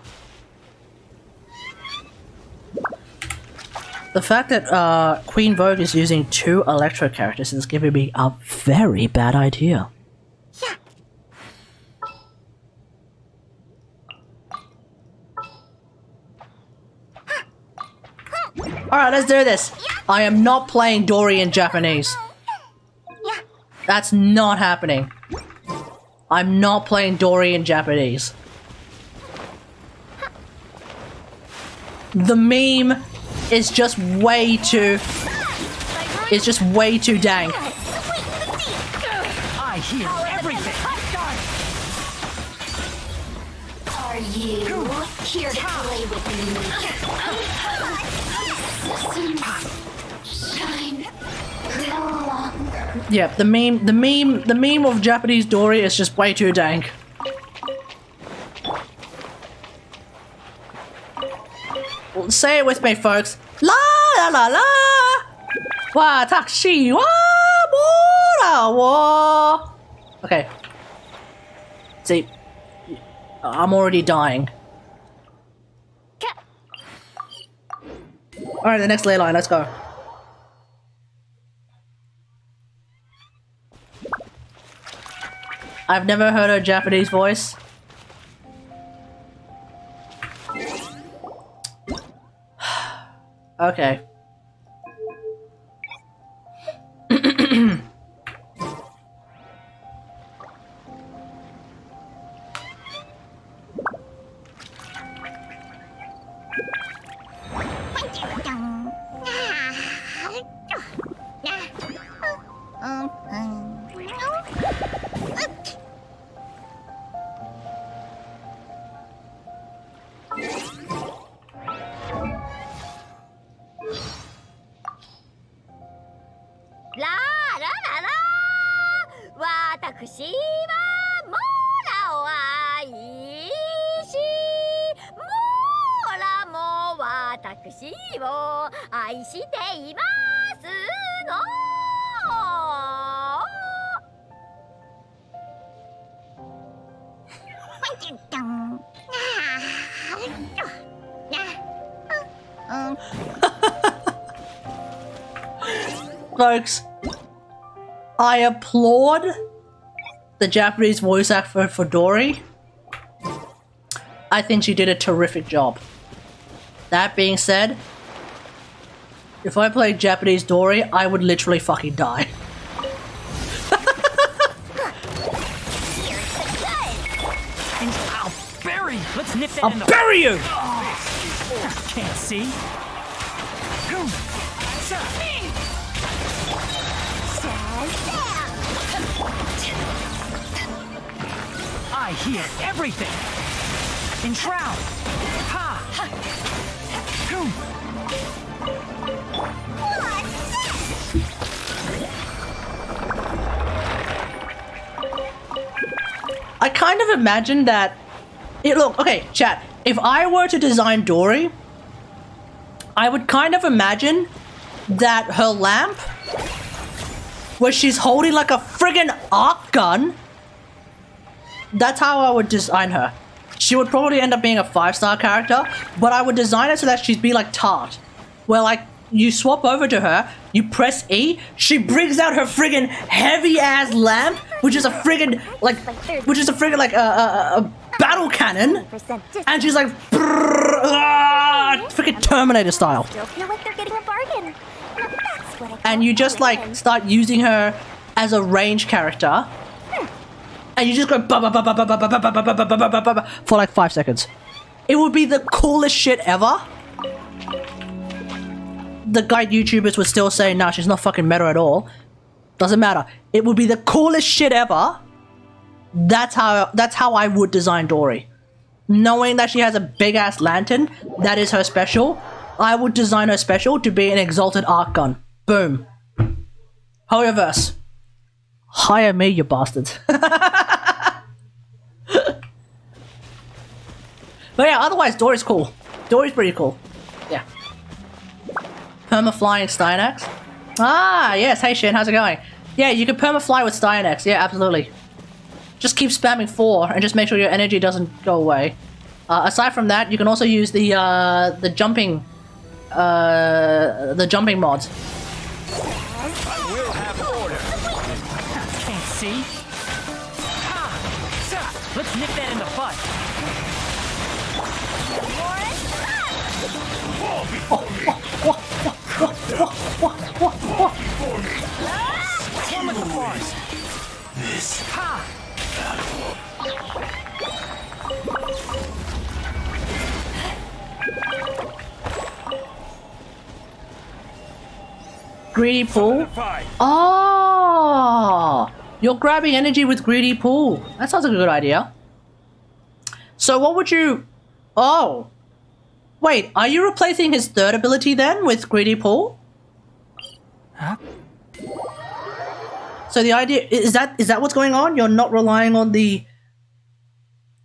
The fact that Queen Vogue is using 2 Electro characters is giving me a very bad idea. Alright, let's do this. I am not playing Dory in Japanese. That's not happening. I'm not playing Dory in Japanese. The meme is just way too... It's just way too dank. I hear everything. Are you here to play with me? Shine longer. Yeah, the meme of Japanese Dory is just way too dank. Well, say it with me, folks. La la la la. Wa taxi wa mora wa. Okay. See, I'm already dying. All right, the next ley line. Let's go. I've never heard a Japanese voice. Okay. Folks, I applaud the Japanese voice actor for Dory. I think she did a terrific job. That being said, if I played Japanese Dory, I would literally fucking die. I'll bury. Let's nip that in the. I'll bury you! Can't see. I hear everything. Enshroud. Ha. I kind of imagine that... Look, okay, chat. If I were to design Dory, I would kind of imagine that her lamp, where she's holding like a friggin' arc gun, that's how I would design her. She would probably end up being a 5-star character, but I would design her so that she'd be like Tart, where like you swap over to her, you press E, she brings out her friggin' heavy ass lamp, which is a friggin' like, a battle cannon, and she's like, freaking Terminator style. Still feel like they're getting a bargain. That's what I And you just like start using her as a range character. And you just go for like 5 seconds. It would be the coolest shit ever. The guide YouTubers would still say, nah, she's not fucking meta at all. Doesn't matter. It would be the coolest shit ever. That's how I would design Dory. Knowing that she has a big ass lantern, that is her special. I would design her special to be an exalted arc gun. Boom. Hoyoverse. Hire me, you bastards. But yeah, otherwise Dory's cool. Dory's pretty cool. Yeah. Perma-flying Steinax. Ah, yes. Hey, Shin, how's it going? Yeah, you can perma-fly with Stynex. Yeah, absolutely. Just keep spamming 4 and just make sure your energy doesn't go away. Aside from that, you can also use the jumping mods. I will have order. Can't see. Ha! Sa! Let's nip that in the bud. One with the force. This. Ha! Greedy pool? Fight. Oh! You're grabbing energy with greedy pool. That sounds like a good idea. So what would you... Oh! Wait, are you replacing his third ability then with greedy pool? Huh? So the idea... Is that what's going on? You're not relying on his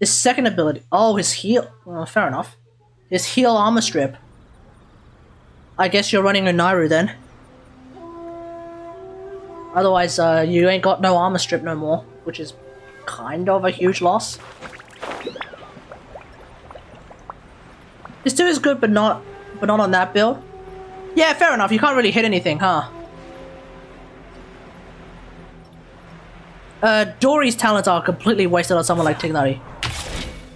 second ability. Oh, his heal... Well, fair enough. His heal armor strip. I guess you're running a Nairu then. Otherwise, you ain't got no armor strip no more, which is kind of a huge loss. This 2 is good, but not on that build. Yeah, fair enough. You can't really hit anything, huh? Dory's talents are completely wasted on someone like Tignari.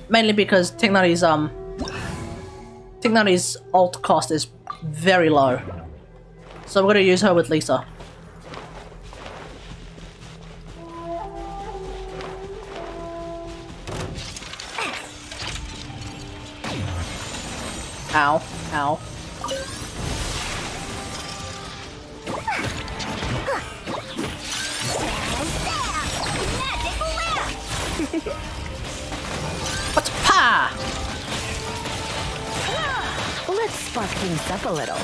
Mainly because Tignari's ult cost is very low. So we're gonna use her with Lisa. Ow. Ow. What's pa? Let's spark things up a little.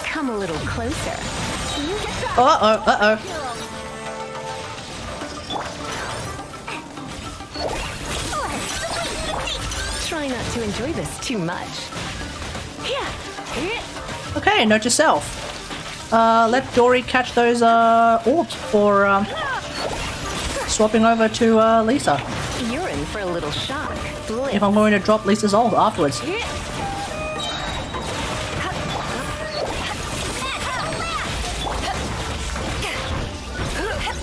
Come a little closer. Uh-oh, uh-oh. Try not to enjoy this too much. Okay, note yourself. Let Dory catch those orbs for swapping over to Lisa. You're in for a little shock. If I'm going to drop Lisa's ult afterwards.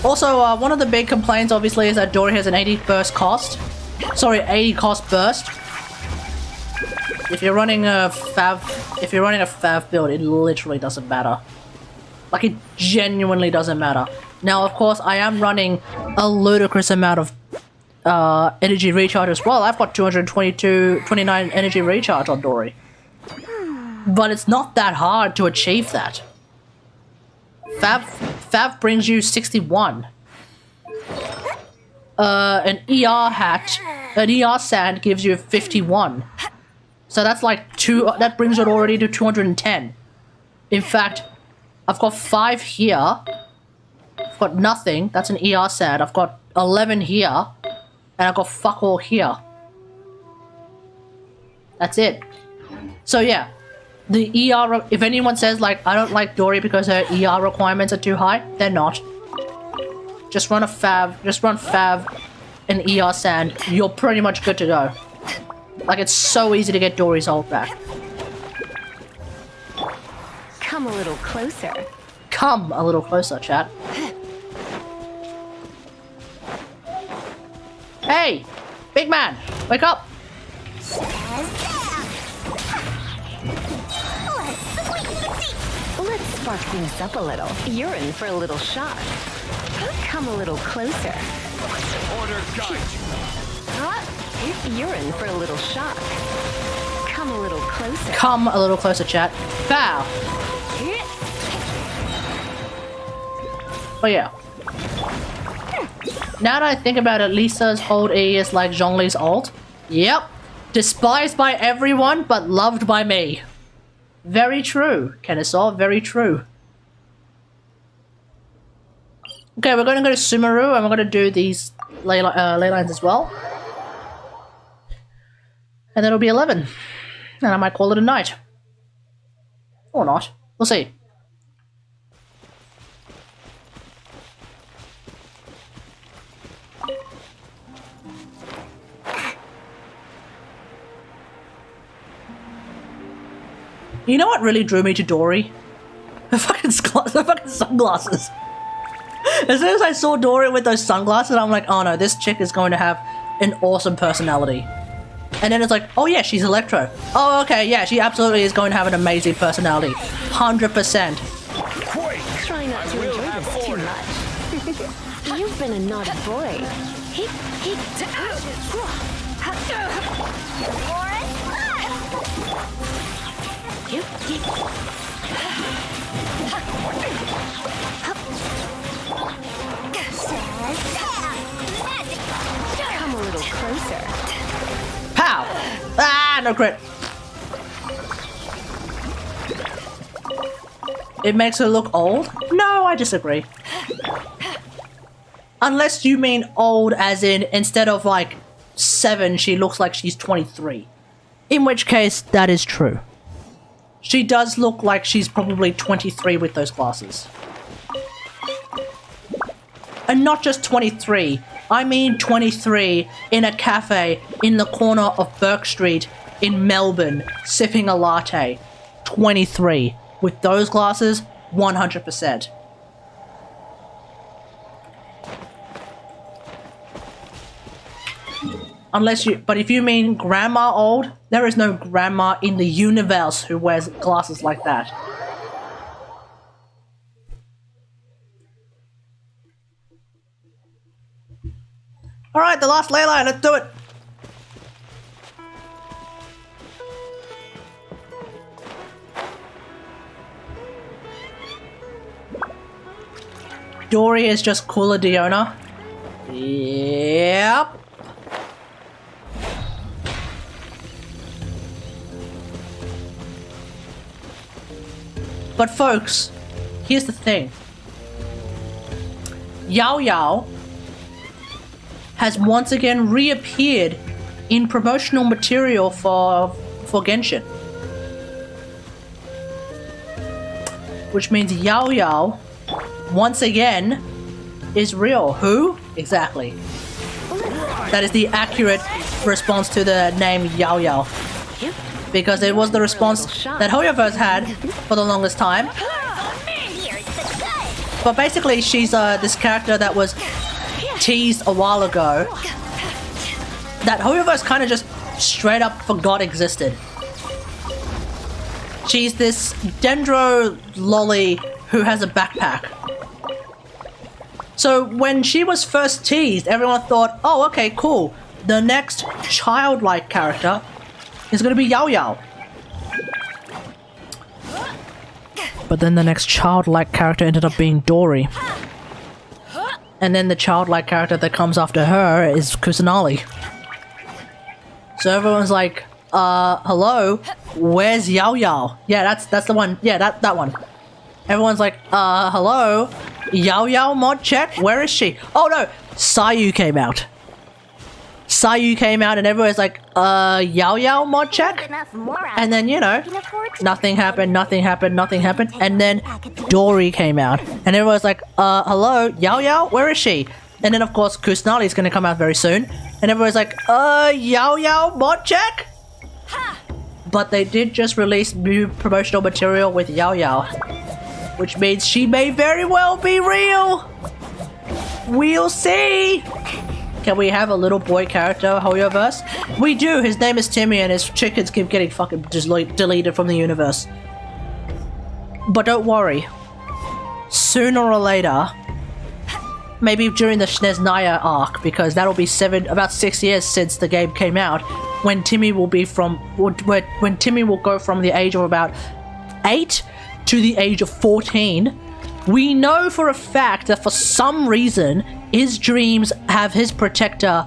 Also, one of the big complaints obviously is that Dory has an 80 burst cost. Sorry, 80 cost burst. If you're running a Fav build, it literally doesn't matter. Like, it genuinely doesn't matter. Now, of course, I am running a ludicrous amount of energy recharge as well. I've got 29 energy recharge on Dory. But it's not that hard to achieve that. Fav brings you 61. An ER sand gives you 51. So that's like that brings it already to 210. In fact, I've got 5 here. I've got nothing. That's an ER sand. I've got 11 here. And I've got fuck all here. That's it. So yeah. The ER, if anyone says like, I don't like Dory because her ER requirements are too high, they're not. Just run Fav and ER sand. You're pretty much good to go. Like, it's so easy to get Dory's ult back. Come a little closer. Come a little closer, chat. Hey! Big man! Wake up! Let's spark things up a little. You're in for a little shock. Come a little closer. Order guide you. You're in for a little shock. Come a little closer. Come a little closer, chat. Bow! But yeah. Now that I think about it, Lisa's old E is like Zhongli's ult. Yep. Despised by everyone, but loved by me. Very true, Kennesaw, very true. Okay, we're going to go to Sumeru and we're going to do these ley lines as well. And then it'll be 11. And I might call it a night. Or not. We'll see. You know what really drew me to Dory? The fucking sunglasses. As soon as I saw Dory with those sunglasses, I'm like, oh no, this chick is going to have an awesome personality. And then it's like, oh yeah, she's Electro. Oh okay, yeah, she absolutely is going to have an amazing personality. 100%. Try not to enjoy this too much. You've been a naughty boy. Come a little closer. Pow! Ah, no crit. It makes her look old? No, I disagree. Unless you mean old as in, instead of like 7, she looks like she's 23. In which case, that is true. She does look like she's probably 23 with those glasses. And not just 23, I mean 23 in a cafe in the corner of Burke Street in Melbourne, sipping a latte. 23. With those glasses, 100%. Unless you, but if you mean grandma old, there is no grandma in the universe who wears glasses like that. Alright, the last ley line, let's do it! Dory is just cooler Diona. Yep. But folks, here's the thing. Yao Yao has once again reappeared in promotional material for Genshin. Which means Yao Yao, once again, is real. Who? Exactly. That is the accurate response to the name Yao Yao. Because it was the response that Hoyoverse had for the longest time. But basically, she's this character that was teased a while ago that Hoyoverse kind of just straight up forgot existed. She's this Dendro lolly who has a backpack. So when she was first teased, everyone thought, oh, okay, cool. The next childlike character is going to be Yao Yao. But then the next childlike character ended up being Dory. And then the childlike character that comes after her is Kusanali. So everyone's like, hello? Where's Yao Yao? Yeah, that's the one. Yeah, that one. Everyone's like, hello? Yao Yao mod check? Where is she? Oh no! Sayu came out. Sayu came out and everyone's like, Yao Yao mod check? And then, you know, nothing happened. And then Dory came out. And everyone's like, hello? Yao Yao? Where is she? And then, of course, Kusanali is going to come out very soon. And everyone's like, Yao Yao mod check? But they did just release new promotional material with Yao Yao. Which means she may very well be real! We'll see! Can we have a little boy character, Hoyoverse? We do! His name is Timmy and his chickens keep getting fucking deleted from the universe. But don't worry. Sooner or later, maybe during the Sneznaya arc, because that'll be about 6 years since the game came out, when Timmy will be when Timmy will go from the age of about 8 to the age of 14, we know for a fact that for some reason his dreams have his protector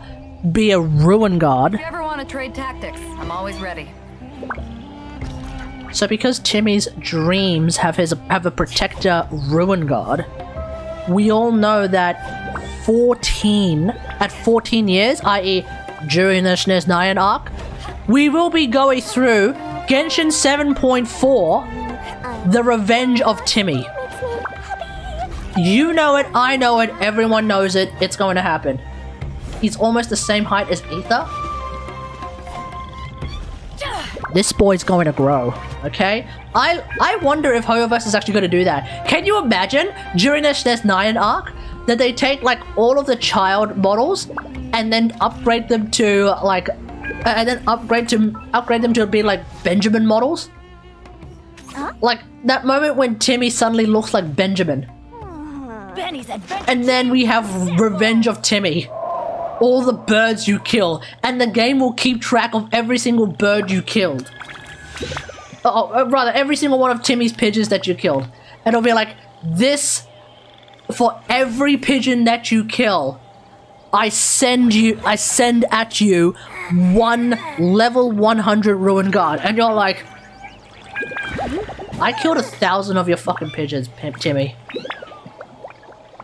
be a ruin guard. If you ever want to trade tactics, I'm always ready. So because Timmy's dreams have a protector ruin guard, we all know that at 14 years, i.e. during the SNES 9 arc, we will be going through Genshin 7.4, The Revenge of Timmy. You know it, I know it, everyone knows it, it's going to happen. He's almost the same height as Aether. This boy's going to grow, okay? I wonder if Hoyoverse is actually going to do that. Can you imagine during the SNES 9 arc that they take like all of the child models and then upgrade them to like upgrade them to be like Benjamin models? Like that moment when Timmy suddenly looks like Benjamin. Benny's adventure. And then we have Revenge of Timmy. All the birds you kill, and the game will keep track of every single bird you killed. Rather, every single one of Timmy's pigeons that you killed. And it'll be like, this, for every pigeon that you kill, I send at you one level 100 Ruin Guard. And you're like, I killed 1,000 of your fucking pigeons, Timmy.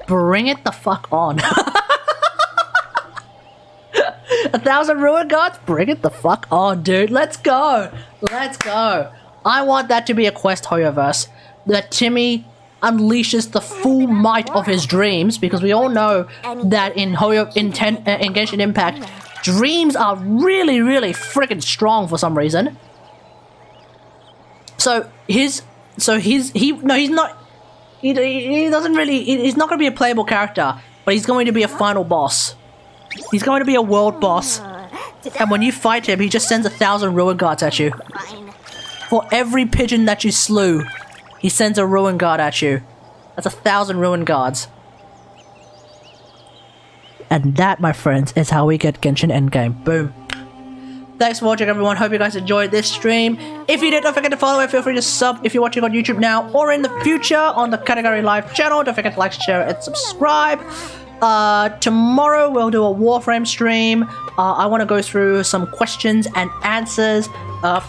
Bring it the fuck on. 1,000 Ruin Guards? Bring it the fuck on, dude. Let's go. Let's go. I want that to be a quest, Hoyoverse. That Timmy unleashes the full might of his dreams, because we all know that in Genshin Impact, dreams are really, really freaking strong for some reason. He's not going to be a playable character, but he's going to be a final boss. He's going to be a world boss, and when you fight him, he just sends 1,000 Ruin Guards at you. For every pigeon that you slew, he sends a Ruin Guard at you. That's 1,000 Ruin Guards. And that, my friends, is how we get Genshin Endgame. Boom. Thanks for watching, everyone. Hope you guys enjoyed this stream. If you did, don't forget to follow it. Feel free to sub if you're watching on YouTube now or in the future on the Kategari Live channel. Don't forget to like, share, and subscribe. Tomorrow we'll do a Warframe stream. I want to go through some questions and answers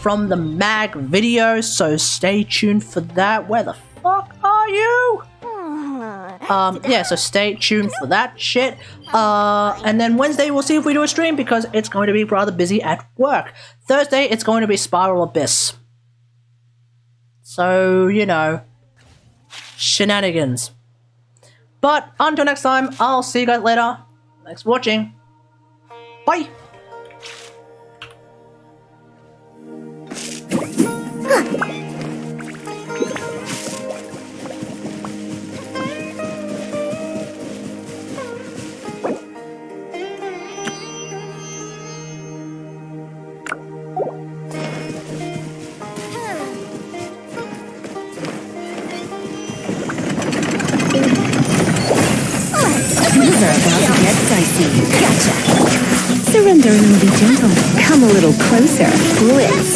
from the mag videos, so stay tuned for that. Where the fuck are you? Yeah, so stay tuned for that shit. And then Wednesday we'll see if we do a stream, because it's going to be rather busy at work. Thursday it's going to be Spiral Abyss. So, you know, shenanigans. But until next time, I'll see you guys later. Thanks for watching. Bye! Things are about to get dicey. Gotcha. Surrender and be gentle. Come a little closer. Blitz.